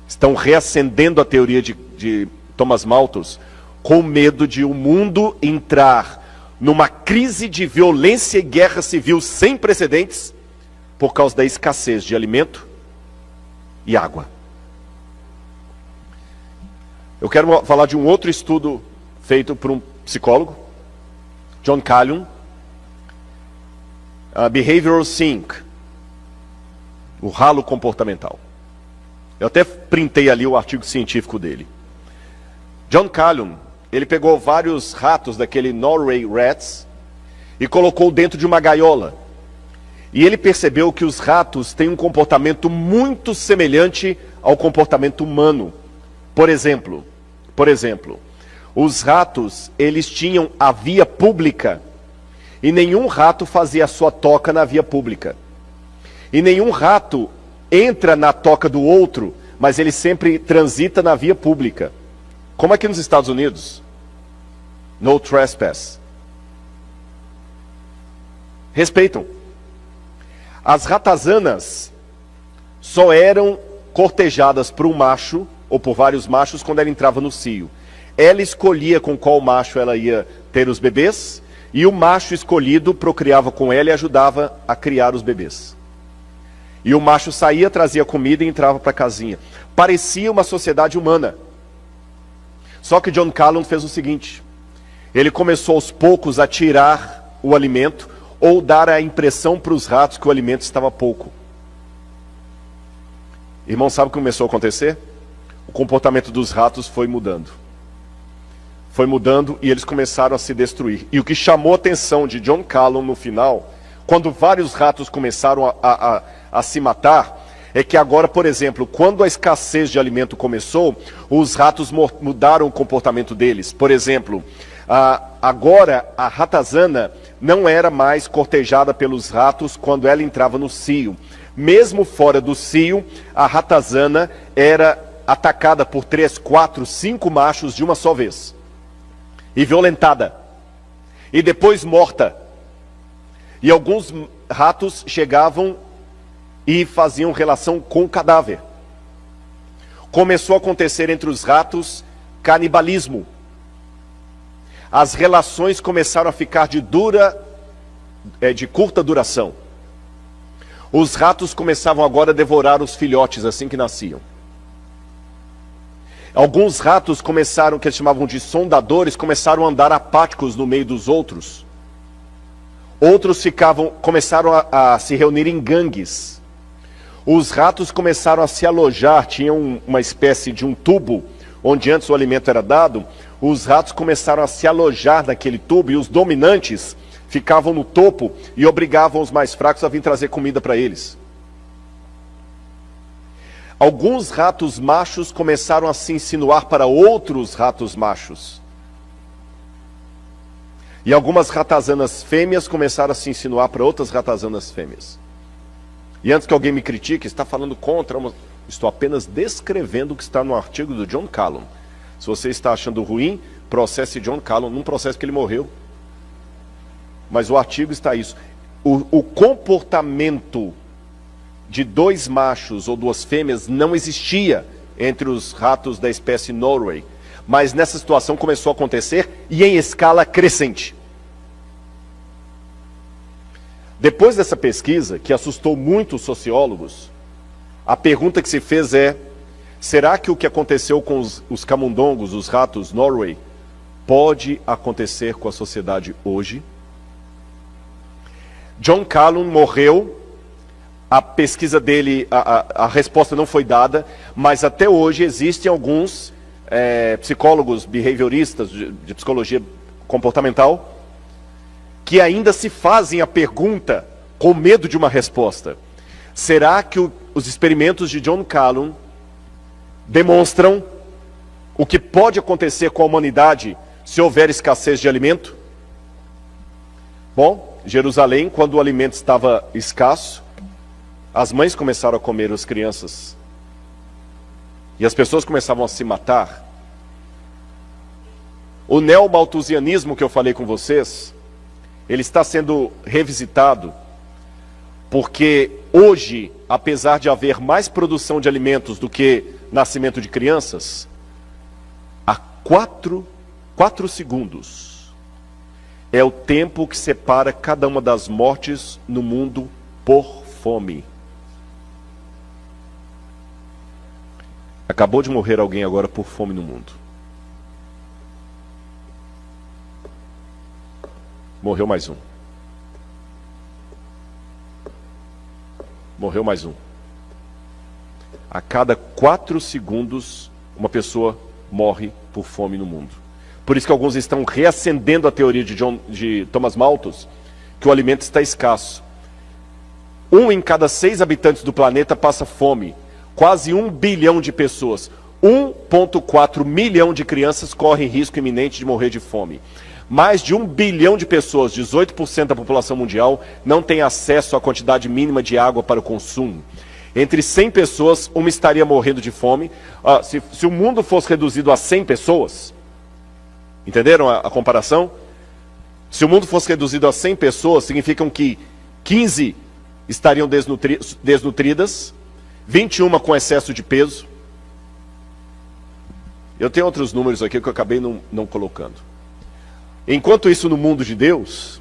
Estão reacendendo a teoria de Thomas Malthus com medo de o mundo entrar numa crise de violência e guerra civil sem precedentes por causa da escassez de alimento e água. Eu quero falar de um outro estudo feito por um psicólogo, John Calhoun, Behavioral Sink, o ralo comportamental. Eu até printei ali o artigo científico dele. John Calhoun, ele pegou vários ratos daquele Norway Rats e colocou dentro de uma gaiola. E ele percebeu que os ratos têm um comportamento muito semelhante ao comportamento humano. Por exemplo, os ratos, eles tinham a via pública e nenhum rato fazia a sua toca na via pública. E nenhum rato entra na toca do outro, mas ele sempre transita na via pública. Como aqui nos Estados Unidos. No trespass. Respeitam. As ratazanas só eram cortejadas por um macho, ou por vários machos, quando ela entrava no cio. Ela escolhia com qual macho ela ia ter os bebês, e o macho escolhido procriava com ela e ajudava a criar os bebês. E o macho saía, trazia comida e entrava para a casinha. Parecia uma sociedade humana. Só que John Calhoun fez o seguinte. Ele começou aos poucos a tirar o alimento ou dar a impressão para os ratos que o alimento estava pouco. Irmão, sabe o que começou a acontecer? O comportamento dos ratos foi mudando. Foi mudando e eles começaram a se destruir. E o que chamou a atenção de John Calhoun no final, quando vários ratos começaram a se matar, é que agora, por exemplo, quando a escassez de alimento começou, os ratos mudaram o comportamento deles. Por exemplo, agora a ratazana não era mais cortejada pelos ratos quando ela entrava no cio. Mesmo fora do cio, a ratazana era atacada por 3, 4, 5 machos de uma só vez. E violentada. e depois morta. E alguns ratos chegavam e faziam relação com o cadáver. Começou a acontecer entre os ratos canibalismo. As relações começaram a ficar de curta duração. Os ratos começavam agora a devorar os filhotes assim que nasciam. Alguns ratos começaram, que eles chamavam de sondadores, começaram a andar apáticos no meio dos outros. Outros começaram a se reunir em gangues. Os ratos começaram a se alojar, tinham uma espécie de um tubo, onde antes o alimento era dado. Os ratos começaram a se alojar naquele tubo e os dominantes ficavam no topo e obrigavam os mais fracos a vir trazer comida para eles. Alguns ratos machos começaram a se insinuar para outros ratos machos. E algumas ratazanas fêmeas começaram a se insinuar para outras ratazanas fêmeas. E antes que alguém me critique, está falando contra, estou apenas descrevendo o que está no artigo do John Callum. Se você está achando ruim, processe John Callum, num processo que ele morreu. Mas o artigo está isso. O comportamento de dois machos ou duas fêmeas não existia entre os ratos da espécie Norway. Mas nessa situação começou a acontecer e em escala crescente. Depois dessa pesquisa, que assustou muito os sociólogos, a pergunta que se fez é: será que o que aconteceu com os camundongos, os ratos Norway, pode acontecer com a sociedade hoje? John Callum morreu, a pesquisa dele, a resposta não foi dada, mas até hoje existem alguns psicólogos behavioristas de psicologia comportamental que ainda se fazem a pergunta com medo de uma resposta. Será que os experimentos de John Callum demonstram o que pode acontecer com a humanidade se houver escassez de alimento? Bom, Jerusalém, quando o alimento estava escasso, as mães começaram a comer as crianças. E as pessoas começavam a se matar. O neomalthusianismo que eu falei com vocês, ele está sendo revisitado, porque hoje, apesar de haver mais produção de alimentos do que nascimento de crianças, há 4 segundos é o tempo que separa cada uma das mortes no mundo por fome. Acabou de morrer alguém agora por fome no mundo. Morreu mais um. Morreu mais um. A cada 4 segundos, uma pessoa morre por fome no mundo. Por isso que alguns estão reacendendo a teoria de Thomas Malthus, que o alimento está escasso. 1 em cada 6 habitantes do planeta passa fome. Quase 1 bilhão de pessoas. 1,4 milhão de crianças correm risco iminente de morrer de fome. Mais de 1 bilhão de pessoas, 18% da população mundial, não tem acesso à quantidade mínima de água para o consumo. Entre 100 pessoas, uma estaria morrendo de fome. Se o mundo fosse reduzido a 100 pessoas, entenderam a comparação? Se o mundo fosse reduzido a 100 pessoas, significam que 15 estariam desnutridas, 21 com excesso de peso. Eu tenho outros números aqui que eu acabei não colocando. Enquanto isso, no mundo de Deus,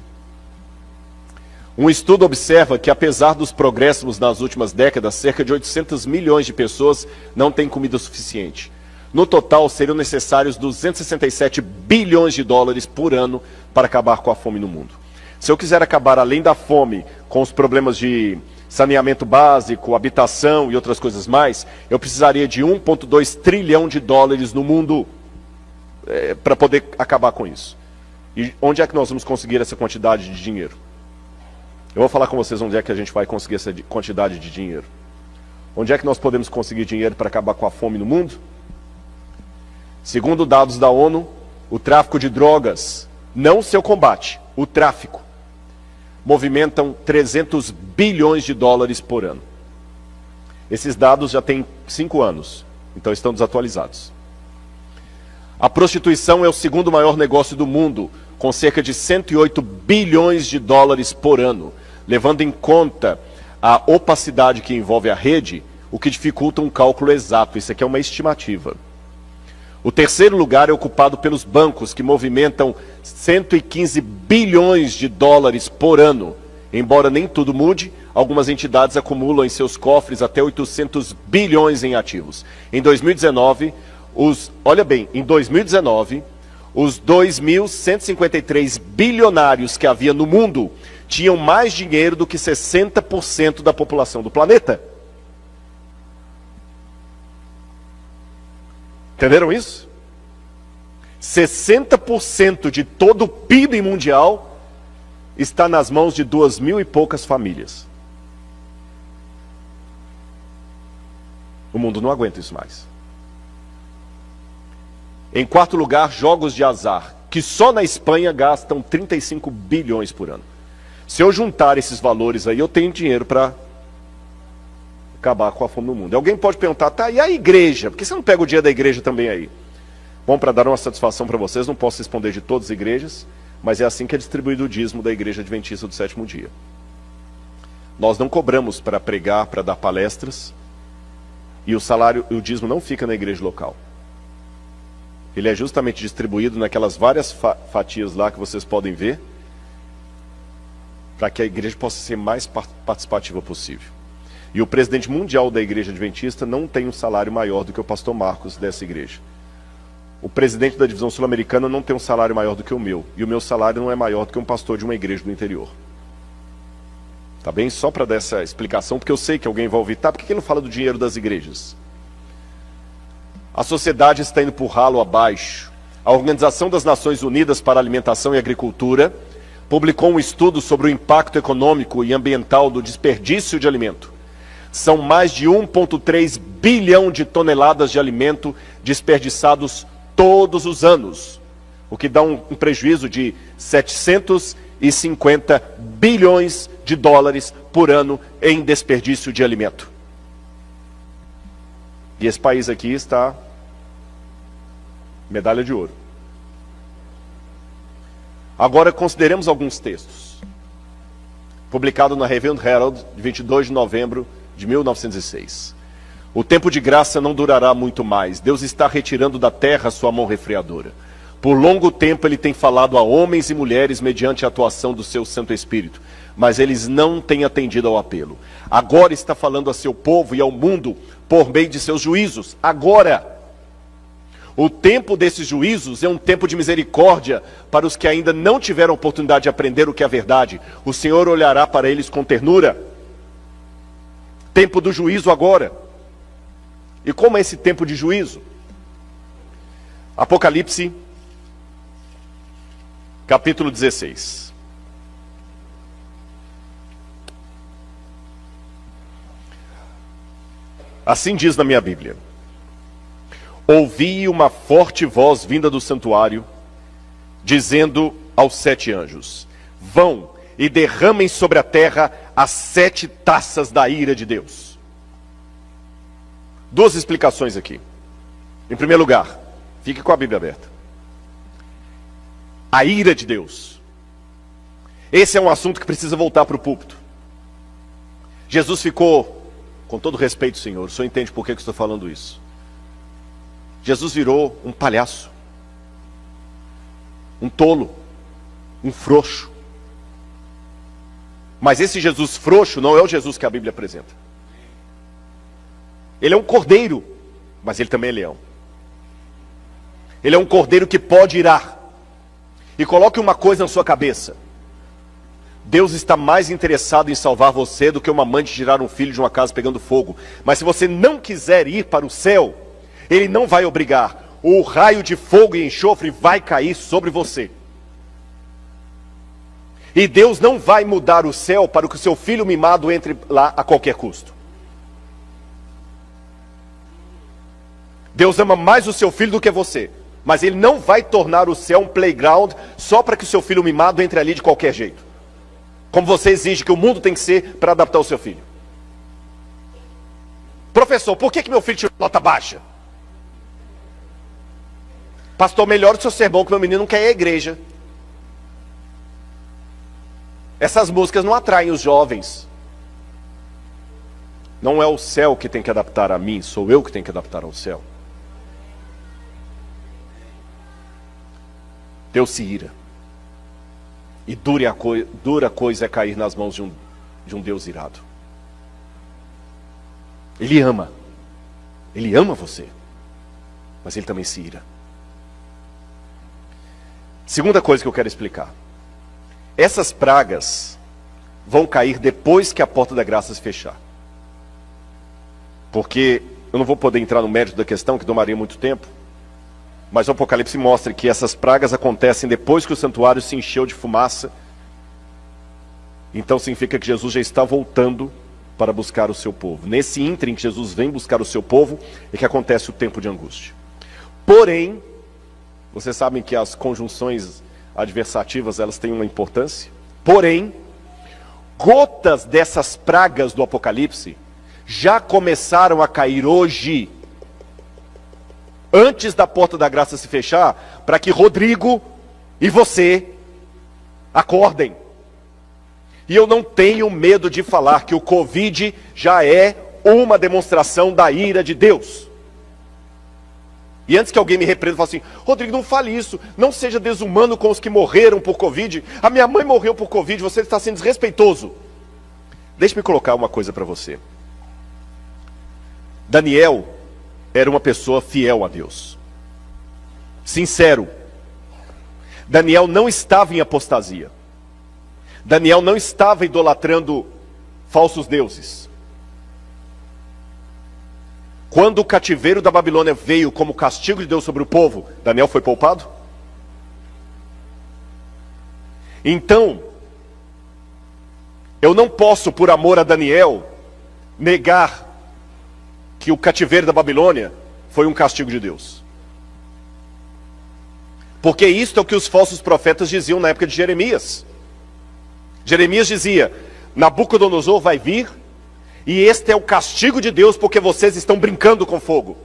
um estudo observa que, apesar dos progressos nas últimas décadas, cerca de 800 milhões de pessoas não têm comida suficiente. No total, seriam necessários 267 bilhões de dólares por ano para acabar com a fome no mundo. Se eu quiser acabar, além da fome, com os problemas de saneamento básico, habitação e outras coisas mais, eu precisaria de 1,2 trilhão de dólares no mundo para poder acabar com isso. E onde é que nós vamos conseguir essa quantidade de dinheiro? Eu vou falar com vocês onde é que a gente vai conseguir essa quantidade de dinheiro. Onde é que nós podemos conseguir dinheiro para acabar com a fome no mundo? Segundo dados da ONU, o tráfico de drogas, não seu combate, o tráfico, movimentam 300 bilhões de dólares por ano. Esses dados já têm 5 anos, então estão desatualizados. A prostituição é o segundo maior negócio do mundo, com cerca de 108 bilhões de dólares por ano. Levando em conta a opacidade que envolve a rede, o que dificulta um cálculo exato. Isso aqui é uma estimativa. O terceiro lugar é ocupado pelos bancos, que movimentam 115 bilhões de dólares por ano. Embora nem tudo mude, algumas entidades acumulam em seus cofres até 800 bilhões em ativos. Em 2019, os 2.153 bilionários que havia no mundo tinham mais dinheiro do que 60% da população do planeta. Entenderam isso? 60% de todo o PIB mundial está nas mãos de 2.000 e poucas famílias. O mundo não aguenta isso mais. Em quarto lugar, jogos de azar, que só na Espanha gastam 35 bilhões por ano. Se eu juntar esses valores aí, eu tenho dinheiro para acabar com a fome no mundo. E alguém pode perguntar, tá, e a igreja? Por que você não pega o dinheiro da igreja também aí? Bom, para dar uma satisfação para vocês, não posso responder de todas as igrejas, mas é assim que é distribuído o dízimo da Igreja Adventista do Sétimo Dia. Nós não cobramos para pregar, para dar palestras, e o dízimo não fica na igreja local. Ele é justamente distribuído naquelas várias fatias lá que vocês podem ver, para que a igreja possa ser mais participativa possível. E o presidente mundial da Igreja Adventista não tem um salário maior do que o pastor Marcos dessa igreja. O presidente da divisão sul-americana não tem um salário maior do que o meu. E o meu salário não é maior do que um pastor de uma igreja do interior. Tá bem? Só para dar essa explicação, porque eu sei que alguém vai ouvir. Tá, por que ele não fala do dinheiro das igrejas? A sociedade está indo por ralo abaixo. A Organização das Nações Unidas para a Alimentação e Agricultura publicou um estudo sobre o impacto econômico e ambiental do desperdício de alimento. São mais de 1,3 bilhão de toneladas de alimento desperdiçados todos os anos, o que dá um prejuízo de 750 bilhões de dólares por ano em desperdício de alimento. E esse país aqui está medalha de ouro. Agora consideremos alguns textos. Publicado na Review Herald, de 22 de novembro de 1906. O tempo de graça não durará muito mais. Deus está retirando da terra sua mão refreadora. Por longo tempo ele tem falado a homens e mulheres mediante a atuação do seu Santo Espírito, mas eles não têm atendido ao apelo. Agora está falando a seu povo e ao mundo por meio de seus juízos. Agora! O tempo desses juízos é um tempo de misericórdia para os que ainda não tiveram oportunidade de aprender o que é a verdade. O Senhor olhará para eles com ternura. Tempo do juízo agora. E como é esse tempo de juízo? Apocalipse, capítulo 16. Assim diz na minha Bíblia: ouvi uma forte voz vinda do santuário, dizendo aos 7 anjos: vão e derramem sobre a terra as 7 taças da ira de Deus. Duas explicações aqui. Em primeiro lugar, fique com a Bíblia aberta. A ira de Deus. Esse é um assunto que precisa voltar para o púlpito. Jesus ficou, com todo respeito, Senhor, o senhor entende por que eu estou falando isso. Jesus virou um palhaço, um tolo, um frouxo. Mas esse Jesus frouxo não é o Jesus que a Bíblia apresenta. Ele é um cordeiro, mas ele também é leão. Ele é um cordeiro que pode irar. E coloque uma coisa na sua cabeça: Deus está mais interessado em salvar você do que uma mãe de tirar um filho de uma casa pegando fogo. Mas se você não quiser ir para o céu, Ele não vai obrigar. O raio de fogo e enxofre vai cair sobre você. E Deus não vai mudar o céu para que o seu filho mimado entre lá a qualquer custo. Deus ama mais o seu filho do que você. Mas Ele não vai tornar o céu um playground só para que o seu filho mimado entre ali de qualquer jeito. Como você exige que o mundo tem que ser para adaptar o seu filho. Professor, por que meu filho tirou nota baixa? Pastor, melhora o seu sermão que meu menino não quer ir à igreja. Essas músicas não atraem os jovens. Não é o céu que tem que adaptar a mim, sou eu que tenho que adaptar ao céu. Deus se ira. E dura coisa é cair nas mãos de um Deus irado. Ele ama. Ele ama você. Mas ele também se ira. Segunda coisa que eu quero explicar. Essas pragas vão cair depois que a porta da graça se fechar. Porque eu não vou poder entrar no mérito da questão, que tomaria muito tempo. Mas o Apocalipse mostra que essas pragas acontecem depois que o santuário se encheu de fumaça. Então significa que Jesus já está voltando para buscar o seu povo. Nesse ínterim que Jesus vem buscar o seu povo, é que acontece o tempo de angústia. Porém, vocês sabem que as conjunções adversativas, elas têm uma importância. Porém, gotas dessas pragas do Apocalipse já começaram a cair hoje, antes da porta da graça se fechar, para que Rodrigo e você acordem. E eu não tenho medo de falar que o Covid já é uma demonstração da ira de Deus. E antes que alguém me repreenda e fale assim, Rodrigo, não fale isso, não seja desumano com os que morreram por Covid. A minha mãe morreu por Covid, você está sendo desrespeitoso. Deixe-me colocar uma coisa para você. Daniel era uma pessoa fiel a Deus. Sincero. Daniel não estava em apostasia. Daniel não estava idolatrando falsos deuses. Quando o cativeiro da Babilônia veio como castigo de Deus sobre o povo, Daniel foi poupado? Então, eu não posso, por amor a Daniel, negar que o cativeiro da Babilônia foi um castigo de Deus. Porque isto é o que os falsos profetas diziam na época de Jeremias. Jeremias dizia, Nabucodonosor vai vir, e este é o castigo de Deus porque vocês estão brincando com fogo.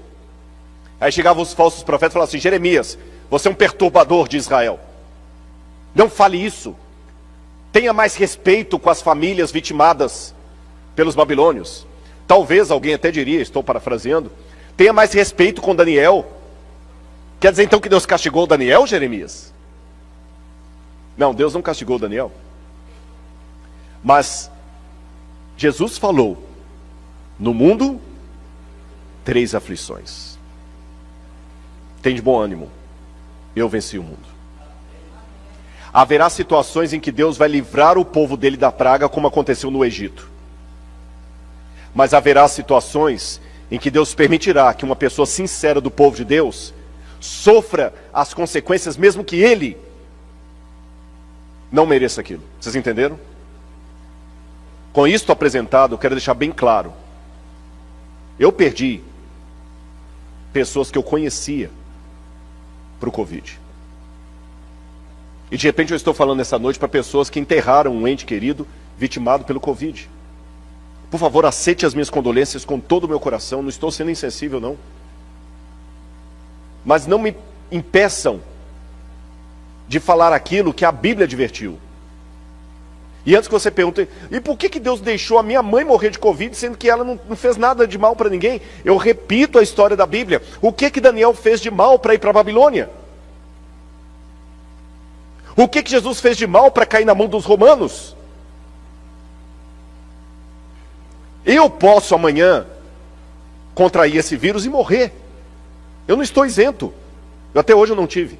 Aí chegavam os falsos profetas e falavam assim, Jeremias, você é um perturbador de Israel. Não fale isso. Tenha mais respeito com as famílias vitimadas pelos babilônios. Talvez alguém até diria, estou parafraseando, tenha mais respeito com Daniel. Quer dizer então que Deus castigou Daniel, Jeremias? Não, Deus não castigou Daniel. Mas Jesus falou, no mundo, 3 aflições. Tem de bom ânimo, eu venci o mundo. Haverá situações em que Deus vai livrar o povo dele da praga, como aconteceu no Egito. Mas haverá situações em que Deus permitirá que uma pessoa sincera do povo de Deus sofra as consequências, mesmo que ele não mereça aquilo. Vocês entenderam? Com isto apresentado, eu quero deixar bem claro. Eu perdi pessoas que eu conhecia para o Covid. E de repente eu estou falando essa noite para pessoas que enterraram um ente querido vitimado pelo Covid. Por favor, aceite as minhas condolências com todo o meu coração. Não estou sendo insensível, não. Mas não me impeçam de falar aquilo que a Bíblia advertiu. E antes que você pergunte, e por que Deus deixou a minha mãe morrer de Covid, sendo que ela não fez nada de mal para ninguém? Eu repito a história da Bíblia. O que Daniel fez de mal para ir para a Babilônia? O que Jesus fez de mal para cair na mão dos romanos? Eu posso amanhã contrair esse vírus e morrer. Eu não estou isento. Até hoje eu não tive.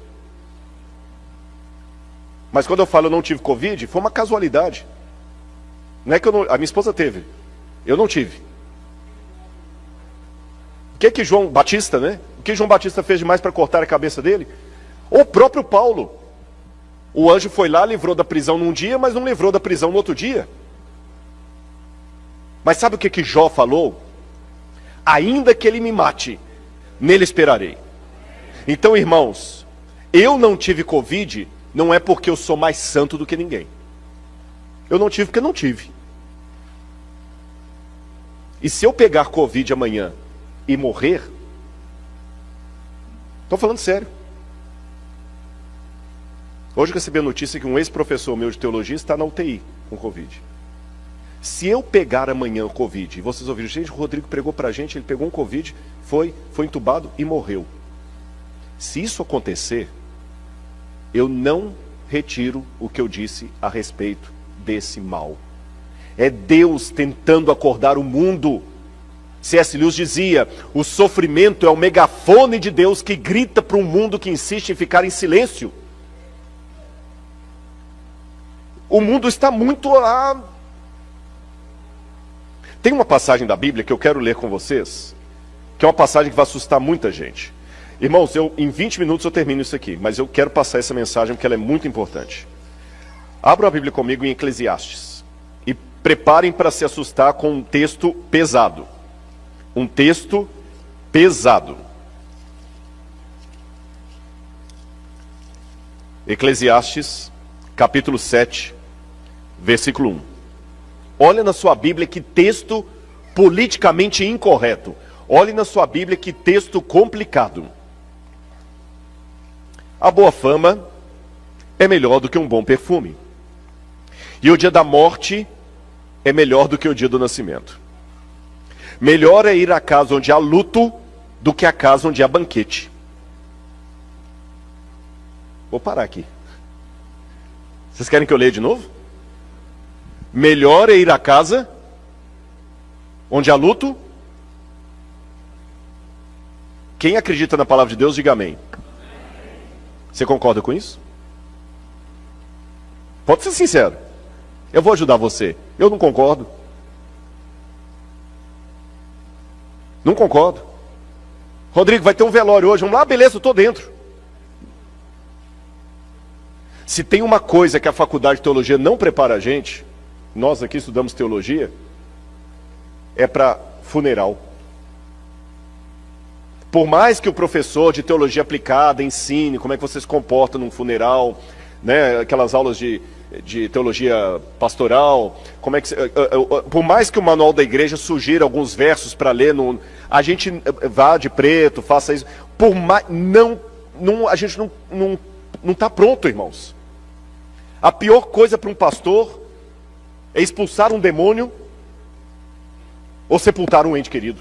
Mas quando eu falo eu não tive Covid, foi uma casualidade. Não é que a minha esposa teve. Eu não tive. O que João Batista, né? O que João Batista fez demais para cortar a cabeça dele? O próprio Paulo. O anjo foi lá, livrou da prisão num dia, mas não livrou da prisão no outro dia. Mas sabe o que Jó falou? Ainda que ele me mate, nele esperarei. Então, irmãos, eu não tive Covid, não é porque eu sou mais santo do que ninguém. Eu não tive porque não tive. E se eu pegar Covid amanhã e morrer, estou falando sério, Hoje eu recebi a notícia que um ex-professor meu de teologia está na UTI com Covid. Se eu pegar amanhã o Covid, e vocês ouviram, gente, o Rodrigo pregou pra gente, ele pegou um Covid, foi entubado e morreu. Se isso acontecer, eu não retiro o que eu disse a respeito desse mal. É Deus tentando acordar o mundo. C.S. Lewis dizia, o sofrimento é o megafone de Deus que grita para um mundo que insiste em ficar em silêncio. O mundo está muito lá. Tem uma passagem da Bíblia que eu quero ler com vocês, que é uma passagem que vai assustar muita gente. Irmãos, em 20 minutos eu termino isso aqui, mas eu quero passar essa mensagem porque ela é muito importante. Abram a Bíblia comigo em Eclesiastes e preparem para se assustar com um texto pesado. Um texto pesado. Eclesiastes, capítulo 7, versículo 1. Olha na sua Bíblia que texto politicamente incorreto. Olhe na sua Bíblia que texto complicado. A boa fama é melhor do que um bom perfume. E o dia da morte é melhor do que o dia do nascimento. Melhor é ir à casa onde há luto do que à casa onde há banquete. Vou parar aqui. Vocês querem que eu leia de novo? Melhor é ir à casa onde há luto. Quem acredita na palavra de Deus, diga amém. Você concorda com isso? Pode ser sincero. Eu vou ajudar você. Eu não concordo. Não concordo. Rodrigo, vai ter um velório hoje. Vamos lá, beleza, eu estou dentro. Se tem uma coisa que a faculdade de teologia não prepara a gente, nós aqui estudamos teologia, é para funeral. Por mais que o professor de teologia aplicada ensine como é que você se comporta num funeral, né, aquelas aulas de teologia pastoral, como é que por mais que o manual da igreja sugira alguns versos para ler, a gente vá de preto, faça isso, por mais, a gente não está pronto, irmãos. A pior coisa para um pastor é expulsar um demônio ou sepultar um ente querido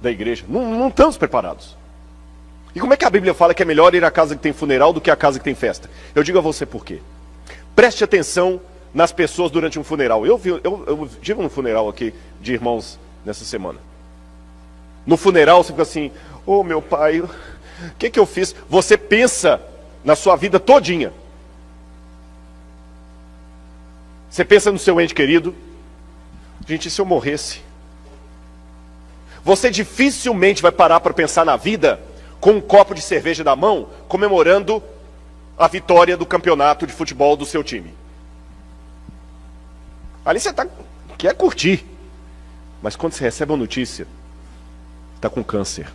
da igreja. Não estamos preparados. E como é que a Bíblia fala que é melhor ir à casa que tem funeral do que à casa que tem festa? Eu digo a você por quê. Preste atenção nas pessoas durante um funeral. Eu tive um funeral aqui de irmãos nessa semana. No funeral você fica assim, ô meu pai, o que eu fiz? Você pensa na sua vida todinha. Você pensa no seu ente querido. Gente, e se eu morresse? Você dificilmente vai parar para pensar na vida com um copo de cerveja na mão, comemorando a vitória do campeonato de futebol do seu time. Ali você quer curtir. Mas quando você recebe uma notícia, está com câncer.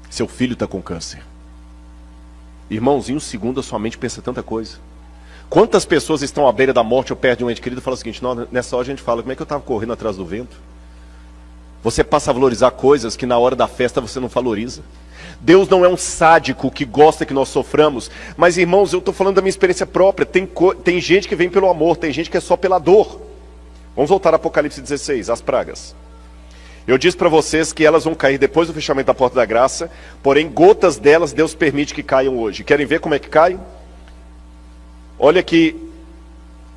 Seu filho está com câncer. Irmãos, em um segundo a sua mente pensa tanta coisa. Quantas pessoas estão à beira da morte ou perto de um ente querido e falam o seguinte, nessa hora a gente fala, como é que eu estava correndo atrás do vento? Você passa a valorizar coisas que na hora da festa você não valoriza. Deus não é um sádico que gosta que nós soframos. Mas irmãos, eu estou falando da minha experiência própria. Tem gente que vem pelo amor, tem gente que é só pela dor. Vamos voltar a Apocalipse 16, as pragas. Eu disse para vocês que elas vão cair depois do fechamento da porta da graça. Porém, gotas delas Deus permite que caiam hoje. Querem ver como é que cai? Olha aqui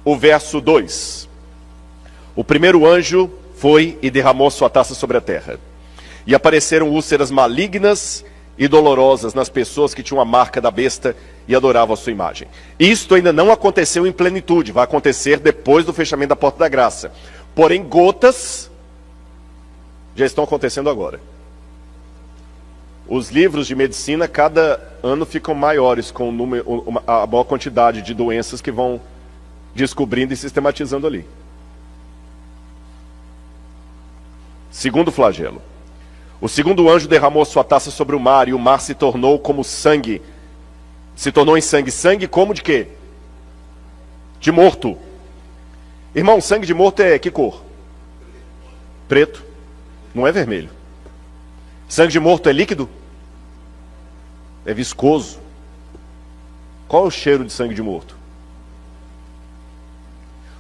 o verso 2. O primeiro anjo foi e derramou sua taça sobre a terra. E apareceram úlceras malignas e dolorosas nas pessoas que tinham a marca da besta e adoravam a sua imagem. Isto ainda não aconteceu em plenitude, vai acontecer depois do fechamento da porta da graça. Porém, gotas já estão acontecendo agora. Os livros de medicina, cada ano ficam maiores, com a maior quantidade de doenças que vão descobrindo e sistematizando ali. Segundo flagelo. O segundo anjo derramou sua taça sobre o mar, e o mar se tornou como sangue. Se tornou em sangue. Sangue como de quê? De morto. Irmão, sangue de morto é que cor? Preto. Não é vermelho. Sangue de morto é líquido? É viscoso. Qual é o cheiro de sangue de morto?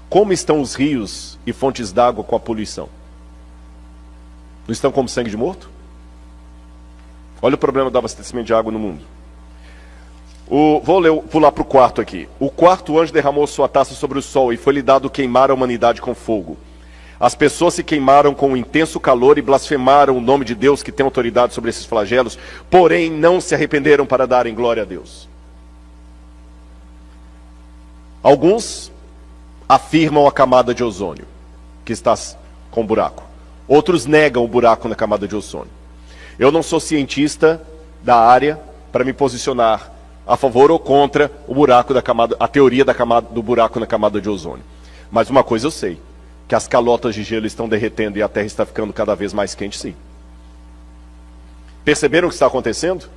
Como estão os rios e fontes d'água com a poluição? Não estão como sangue de morto? Olha o problema do abastecimento de água no mundo. Pular para o quarto aqui. O quarto anjo derramou sua taça sobre o sol e foi-lhe dado queimar a humanidade com fogo. As pessoas se queimaram com um intenso calor e blasfemaram o nome de Deus que tem autoridade sobre esses flagelos, porém não se arrependeram para darem glória a Deus. Alguns afirmam a camada de ozônio, que está com buraco. Outros negam o buraco na camada de ozônio. Eu não sou cientista da área para me posicionar a favor ou contra o buraco da camada, a teoria da camada, do buraco na camada de ozônio. Mas uma coisa eu sei, que as calotas de gelo estão derretendo e a Terra está ficando cada vez mais quente, sim. Perceberam o que está acontecendo?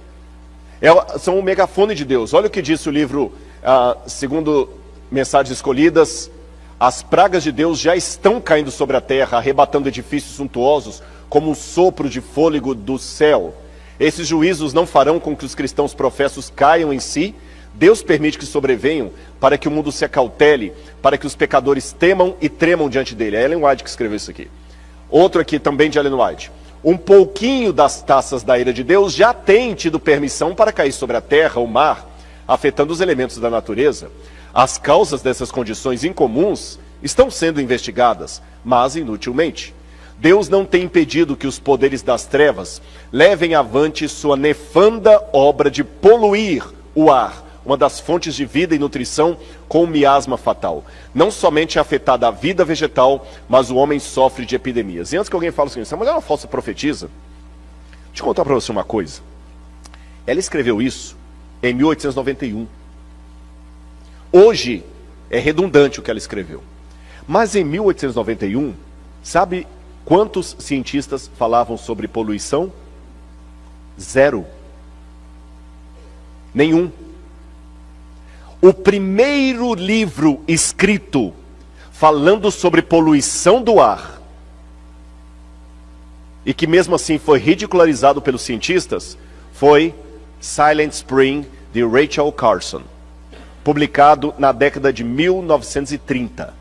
São um megafone de Deus. Olha o que disse o livro, segundo Mensagens Escolhidas: as pragas de Deus já estão caindo sobre a terra, arrebatando edifícios suntuosos, como um sopro de fôlego do céu. Esses juízos não farão com que os cristãos professos caiam em si. Deus permite que sobrevenham para que o mundo se acautele, para que os pecadores temam e tremam diante dele. É Ellen White que escreveu isso aqui. Outro aqui também de Ellen White. Um pouquinho das taças da ira de Deus já tem tido permissão para cair sobre a terra, o mar, afetando os elementos da natureza. As causas dessas condições incomuns estão sendo investigadas, mas inutilmente. Deus não tem impedido que os poderes das trevas levem avante sua nefanda obra de poluir o ar, uma das fontes de vida e nutrição, com um miasma fatal. Não somente é afetada a vida vegetal, mas o homem sofre de epidemias. E antes que alguém fale assim, essa mulher é uma falsa profetisa, deixa eu contar para você uma coisa. Ela escreveu isso em 1891. Hoje é redundante o que ela escreveu. Mas em 1891, sabe quantos cientistas falavam sobre poluição? 0. Nenhum. O primeiro livro escrito falando sobre poluição do ar, e que mesmo assim foi ridicularizado pelos cientistas, foi Silent Spring, de Rachel Carson, publicado na década de 1930.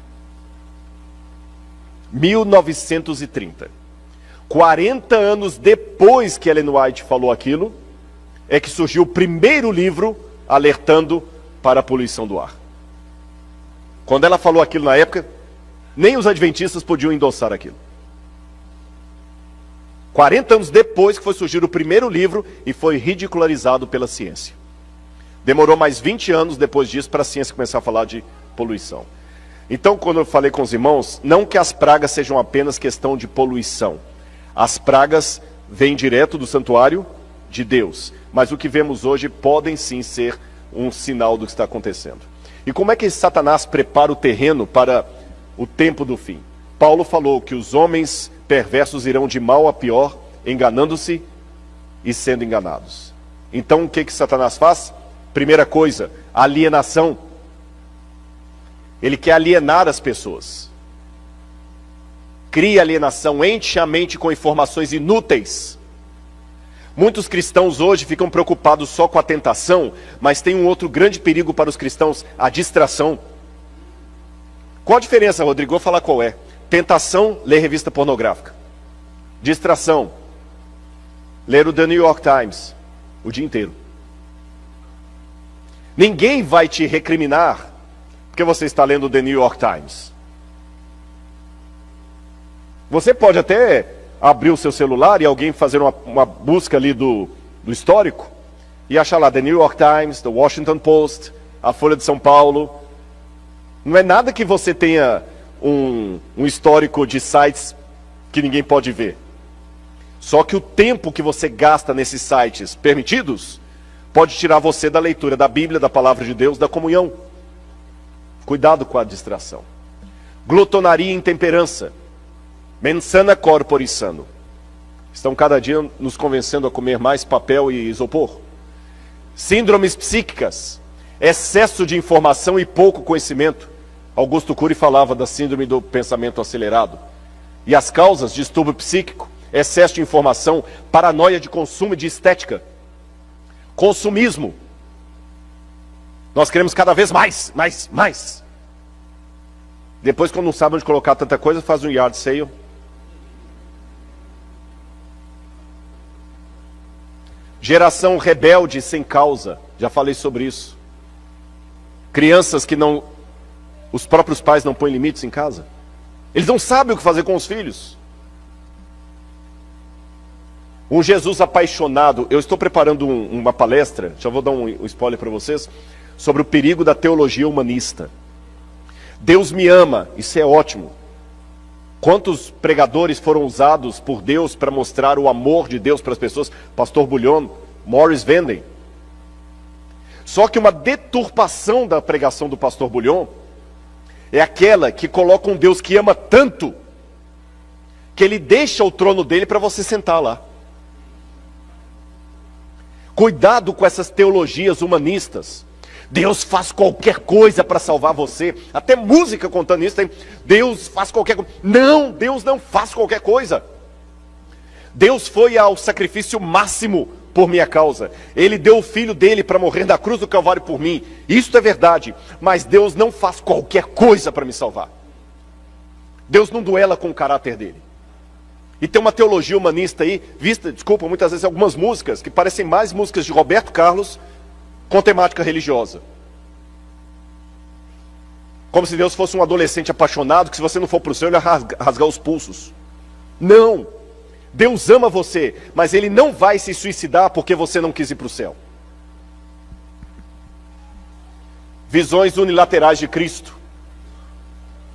1930. 40 anos depois que Ellen White falou aquilo, é que surgiu o primeiro livro alertando para a poluição do ar. Quando ela falou aquilo na época, nem os adventistas podiam endossar aquilo. 40 anos depois que foi surgir o primeiro livro e foi ridicularizado pela ciência. Demorou mais 20 anos depois disso para a ciência começar a falar de poluição. Então, quando eu falei com os irmãos, não que as pragas sejam apenas questão de poluição. As pragas vêm direto do santuário de Deus. Mas o que vemos hoje podem sim ser um sinal do que está acontecendo. E como é que Satanás prepara o terreno para o tempo do fim? Paulo falou que os homens perversos irão de mal a pior, enganando-se e sendo enganados. Então o que Satanás faz? Primeira coisa, alienação. Ele quer alienar as pessoas. Cria alienação, enche a mente com informações inúteis. Muitos cristãos hoje ficam preocupados só com a tentação, mas tem um outro grande perigo para os cristãos, a distração. Qual a diferença, Rodrigo? Vou falar qual é. Tentação, ler revista pornográfica. Distração, ler o The New York Times o dia inteiro. Ninguém vai te recriminar porque você está lendo o The New York Times. Você pode até abrir o seu celular e alguém fazer uma busca ali do histórico e achar lá The New York Times, The Washington Post, a Folha de São Paulo. Não é nada que você tenha um histórico de sites que ninguém pode ver. Só que o tempo que você gasta nesses sites permitidos pode tirar você da leitura da Bíblia, da Palavra de Deus, da comunhão. Cuidado com a distração. Glutonaria e intemperança. Mensana corpore sano. Estão cada dia nos convencendo a comer mais papel e isopor. Síndromes psíquicas. Excesso de informação e pouco conhecimento. Augusto Cury falava da síndrome do pensamento acelerado. E as causas: distúrbio psíquico, excesso de informação, paranoia de consumo e de estética. Consumismo. Nós queremos cada vez mais, mais, mais. Depois, quando não sabe onde colocar tanta coisa, faz um yard sale. Geração rebelde sem causa. Já falei sobre isso. Crianças que não... Os próprios pais não põem limites em casa. Eles não sabem o que fazer com os filhos. Um Jesus apaixonado. Eu estou preparando uma palestra, já vou dar um spoiler para vocês, sobre o perigo da teologia humanista. Deus me ama, isso é ótimo. Quantos pregadores foram usados por Deus para mostrar o amor de Deus para as pessoas? Pastor Bullion, Morris Venden. Só que uma deturpação da pregação do Pastor Bullion é aquela que coloca um Deus que ama tanto que ele deixa o trono dele para você sentar lá. Cuidado com essas teologias humanistas. Deus faz qualquer coisa para salvar você. Até música contando isso tem. Deus faz qualquer coisa. Não, Deus não faz qualquer coisa. Deus foi ao sacrifício máximo por minha causa. Ele deu o filho dele para morrer na cruz do Calvário por mim. Isso é verdade. Mas Deus não faz qualquer coisa para me salvar. Deus não duela com o caráter dele. E tem uma teologia humanista aí, desculpa, muitas vezes algumas músicas que parecem mais músicas de Roberto Carlos com temática religiosa. Como se Deus fosse um adolescente apaixonado, que se você não for para o céu, ele vai rasgar os pulsos. Não! Deus ama você, mas Ele não vai se suicidar porque você não quis ir para o céu. Visões unilaterais de Cristo.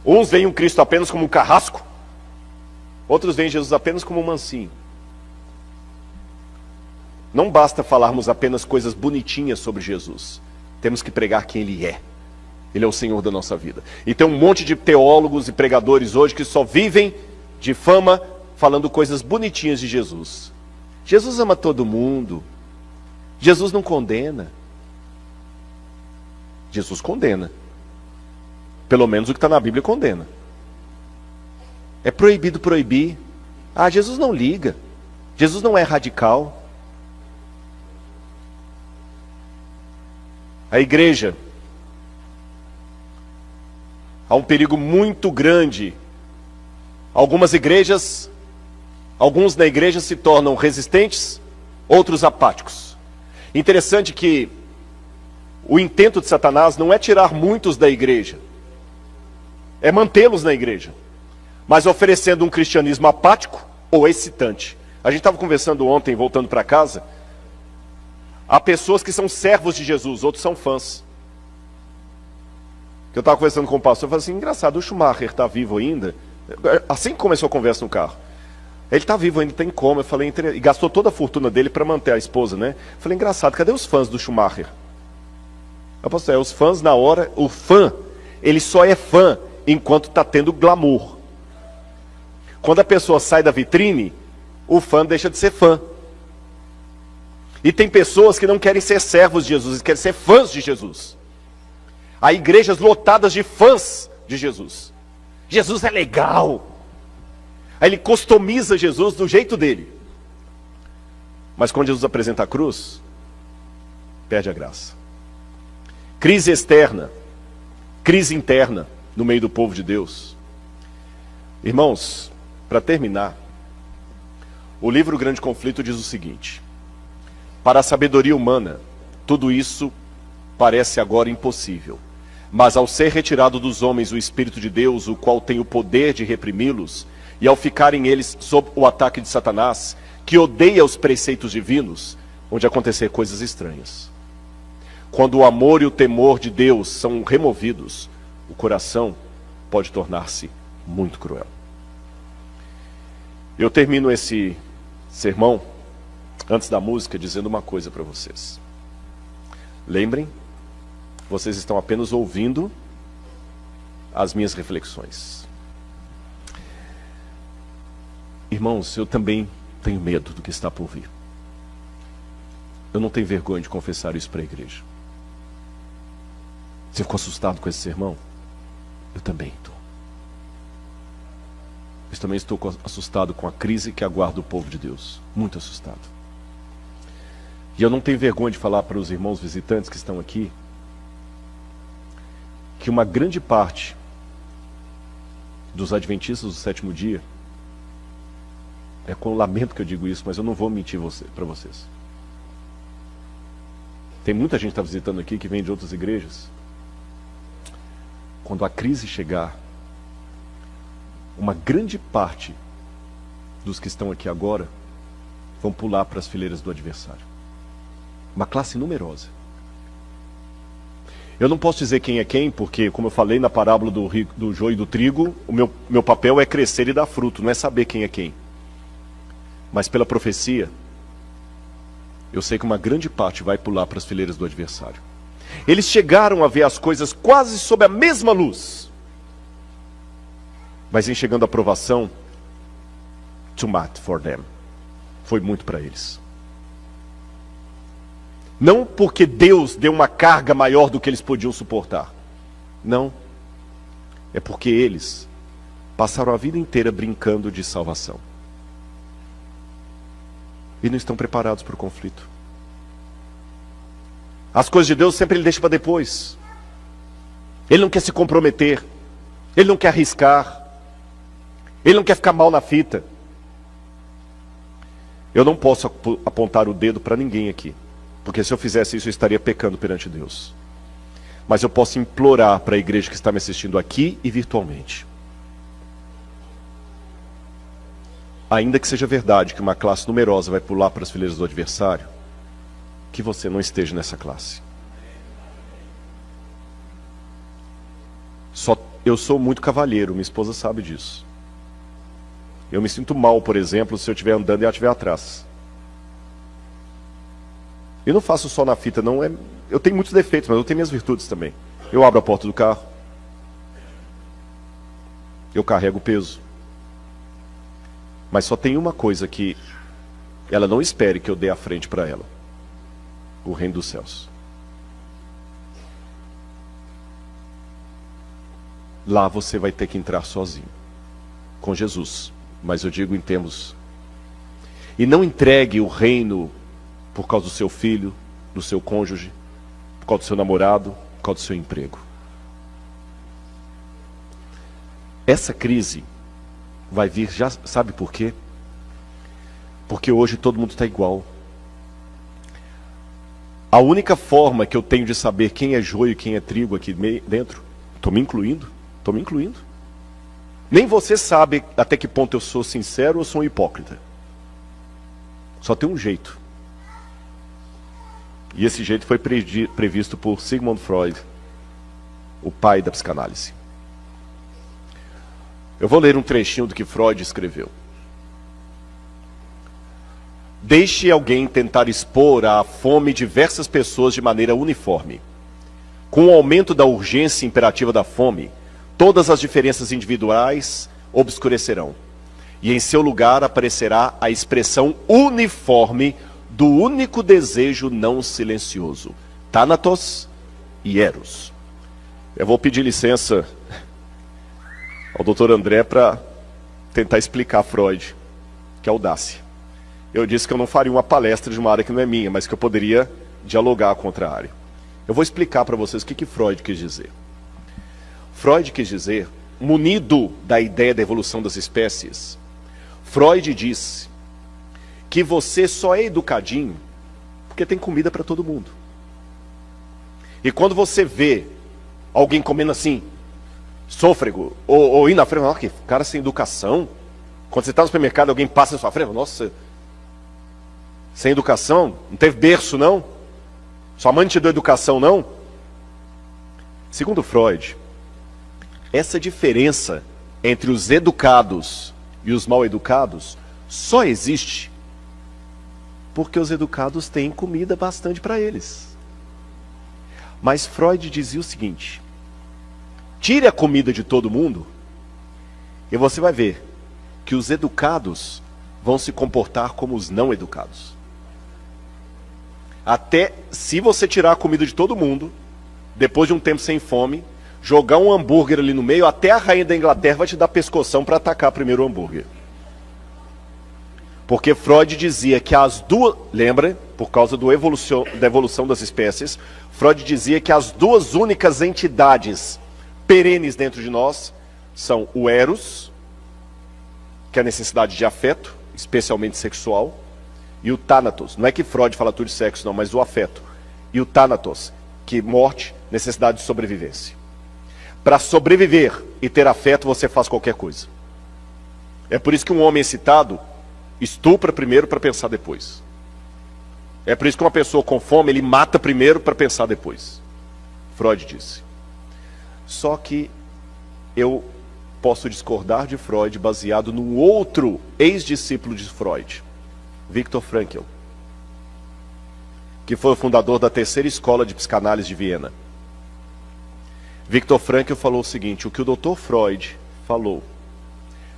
Uns veem um Cristo apenas como um carrasco, outros veem Jesus apenas como um mansinho. Não basta falarmos apenas coisas bonitinhas sobre Jesus. Temos que pregar quem Ele é. Ele é o Senhor da nossa vida. E tem um monte de teólogos e pregadores hoje que só vivem de fama falando coisas bonitinhas de Jesus. Jesus ama todo mundo. Jesus não condena. Jesus condena. Pelo menos o que está na Bíblia condena. É proibido proibir. Ah, Jesus não liga. Jesus não é radical. A igreja, há um perigo muito grande. Alguns na igreja se tornam resistentes, outros apáticos. Interessante que o intento de Satanás não é tirar muitos da igreja, é mantê-los na igreja, mas oferecendo um cristianismo apático ou excitante. A gente estava conversando ontem, voltando para casa. Há pessoas que são servos de Jesus, outros são fãs. Eu estava conversando com o pastor, eu falei assim, engraçado, o Schumacher está vivo ainda? Assim que começou a conversa no carro. Ele está vivo ainda, tem coma. Eu falei, e gastou toda a fortuna dele para manter a esposa, né? Eu falei, engraçado, cadê os fãs do Schumacher? Eu falei, os fãs na hora, o fã, ele só é fã enquanto está tendo glamour. Quando a pessoa sai da vitrine, o fã deixa de ser fã. E tem pessoas que não querem ser servos de Jesus, querem ser fãs de Jesus. Há igrejas lotadas de fãs de Jesus. Jesus é legal. Aí ele customiza Jesus do jeito dele. Mas quando Jesus apresenta a cruz, perde a graça. Crise externa, crise interna no meio do povo de Deus. Irmãos, para terminar, o livro Grande Conflito diz o seguinte: para a sabedoria humana, tudo isso parece agora impossível. Mas ao ser retirado dos homens o Espírito de Deus, o qual tem o poder de reprimi-los, e ao ficarem eles sob o ataque de Satanás, que odeia os preceitos divinos, onde acontecer coisas estranhas. Quando o amor e o temor de Deus são removidos, o coração pode tornar-se muito cruel. Eu termino esse sermão, antes da música, dizendo uma coisa para vocês. Lembrem, vocês estão apenas ouvindo as minhas reflexões. Irmãos, eu também tenho medo do que está por vir. Eu não tenho vergonha de confessar isso para a igreja. Você ficou assustado com esse sermão? Eu também estou. Eu também estou assustado com a crise que aguarda o povo de Deus. Muito assustado. E eu não tenho vergonha de falar para os irmãos visitantes que estão aqui que uma grande parte dos adventistas do sétimo dia, é com lamento que eu digo isso, mas eu não vou mentir para vocês. Tem muita gente que está visitando aqui que vem de outras igrejas. Quando a crise chegar, uma grande parte dos que estão aqui agora vão pular para as fileiras do adversário. Uma classe numerosa. Eu não posso dizer quem é quem, porque, como eu falei na parábola do joio e do trigo, o meu papel é crescer e dar fruto, não é saber quem é quem. Mas pela profecia, eu sei que uma grande parte vai pular para as fileiras do adversário. Eles chegaram a ver as coisas quase sob a mesma luz. Mas em chegando a provação, too much for them. Foi muito para eles. Não porque Deus deu uma carga maior do que eles podiam suportar. Não. É porque eles passaram a vida inteira brincando de salvação. E não estão preparados para o conflito. As coisas de Deus sempre ele deixa para depois. Ele não quer se comprometer. Ele não quer arriscar. Ele não quer ficar mal na fita. Eu não posso apontar o dedo para ninguém aqui. Porque se eu fizesse isso, eu estaria pecando perante Deus. Mas eu posso implorar para a igreja que está me assistindo aqui e virtualmente. Ainda que seja verdade que uma classe numerosa vai pular para as fileiras do adversário, que você não esteja nessa classe. Eu sou muito cavalheiro, minha esposa sabe disso. Eu me sinto mal, por exemplo, se eu estiver andando e ela estiver atrás. E não faço só na fita, não é. Eu tenho muitos defeitos, mas eu tenho minhas virtudes também. Eu abro a porta do carro. Eu carrego o peso. Mas só tem uma coisa que ela não espere que eu dê a frente para ela: o reino dos céus. Lá você vai ter que entrar sozinho, com Jesus. Mas eu digo em termos. E não entregue o reino por causa do seu filho, do seu cônjuge, por causa do seu namorado, por causa do seu emprego. Essa crise vai vir, já sabe por quê? Porque hoje todo mundo está igual. A única forma que eu tenho de saber quem é joio e quem é trigo aqui dentro, estou me incluindo. Nem você sabe até que ponto eu sou sincero ou sou um hipócrita. Só tem um jeito. E esse jeito foi previsto por Sigmund Freud, o pai da psicanálise. Eu vou ler um trechinho do que Freud escreveu. Deixe alguém tentar expor à fome diversas pessoas de maneira uniforme. Com o aumento da urgência imperativa da fome, todas as diferenças individuais obscurecerão. E em seu lugar aparecerá a expressão uniforme do único desejo não silencioso: Thanatos e Eros. Eu vou pedir licença ao Dr. André para tentar explicar Freud, que audácia. Eu disse que eu não faria uma palestra de uma área que não é minha, mas que eu poderia dialogar contra a área. Eu vou explicar para vocês o que Freud quis dizer. Freud quis dizer, munido da ideia da evolução das espécies, Freud disse que você só é educadinho porque tem comida para todo mundo. E quando você vê alguém comendo assim, sôfrego, ou indo na frente, que cara sem educação. Quando você está no supermercado, alguém passa na sua frente, nossa, sem educação, não teve berço não? Sua mãe não te deu educação não? Segundo Freud, essa diferença entre os educados e os mal educados só existe porque os educados têm comida bastante para eles. Mas Freud dizia o seguinte: tire a comida de todo mundo e você vai ver que os educados vão se comportar como os não educados. Até se você tirar a comida de todo mundo, depois de um tempo sem fome, jogar um hambúrguer ali no meio, até a rainha da Inglaterra vai te dar pescoção para atacar primeiro o hambúrguer. Porque Freud dizia que as duas, lembra, por causa da evolução das espécies, Freud dizia que as duas únicas entidades perenes dentro de nós são o eros, que é a necessidade de afeto, especialmente sexual, e o thanatos. Não é que Freud fala tudo de sexo, não, mas o afeto. E o thanatos, que morte, necessidade de sobrevivência. Para sobreviver e ter afeto, você faz qualquer coisa. É por isso que um homem excitado estupra primeiro para pensar depois. É por isso que uma pessoa com fome, ele mata primeiro para pensar depois. Freud disse. Só que eu posso discordar de Freud baseado num outro ex-discípulo de Freud, Viktor Frankl, que foi o fundador da terceira escola de psicanálise de Viena. Viktor Frankl falou o seguinte: o que o Dr. Freud falou,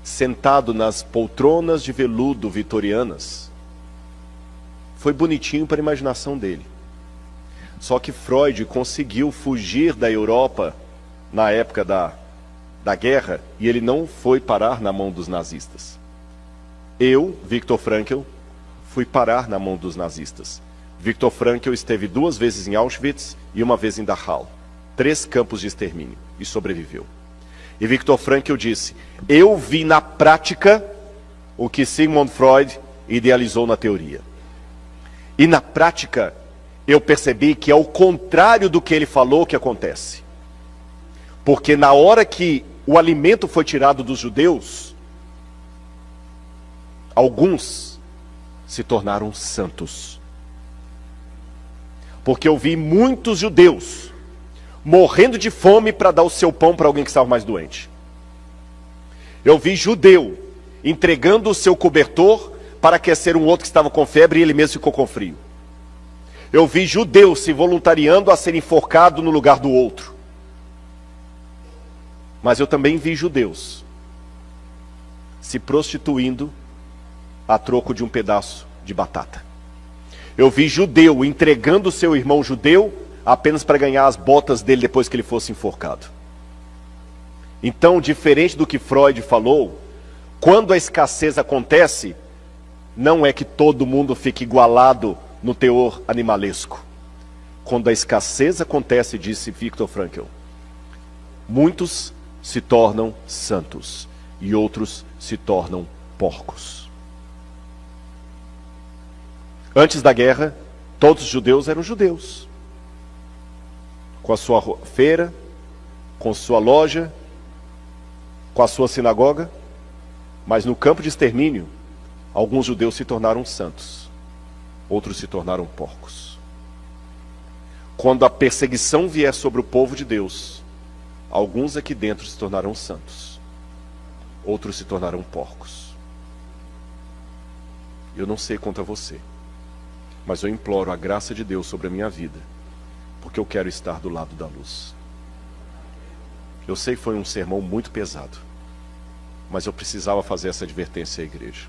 sentado nas poltronas de veludo vitorianas, foi bonitinho para a imaginação dele. Só que Freud conseguiu fugir da Europa na época da guerra, e ele não foi parar na mão dos nazistas. Eu, Viktor Frankl, fui parar na mão dos nazistas. Viktor Frankl esteve 2 vezes em Auschwitz e 1 vez em Dachau. 3 campos de extermínio, e sobreviveu. E Viktor Frankl disse: eu vi na prática o que Sigmund Freud idealizou na teoria. E na prática, eu percebi que é o contrário do que ele falou que acontece. Porque na hora que o alimento foi tirado dos judeus, alguns se tornaram santos. Porque eu vi muitos judeus morrendo de fome para dar o seu pão para alguém que estava mais doente. Eu vi judeu entregando o seu cobertor para aquecer um outro que estava com febre e ele mesmo ficou com frio. Eu vi judeu se voluntariando a ser enforcado no lugar do outro. Mas eu também vi judeus se prostituindo a troco de um pedaço de batata. Eu vi judeu entregando o seu irmão judeu apenas para ganhar as botas dele depois que ele fosse enforcado. Então, diferente do que Freud falou, quando a escassez acontece, não é que todo mundo fique igualado no teor animalesco. Quando a escassez acontece, disse Viktor Frankl, muitos se tornam santos e outros se tornam porcos. Antes da guerra, todos os judeus eram judeus, com a sua feira, com sua loja, com a sua sinagoga. Mas no campo de extermínio, alguns judeus se tornaram santos, outros se tornaram porcos. Quando a perseguição vier sobre o povo de Deus, alguns aqui dentro se tornarão santos, outros se tornarão porcos. Eu não sei quanto a você, mas eu imploro a graça de Deus sobre a minha vida, porque eu quero estar do lado da luz. Eu sei que foi um sermão muito pesado, mas eu precisava fazer essa advertência à igreja.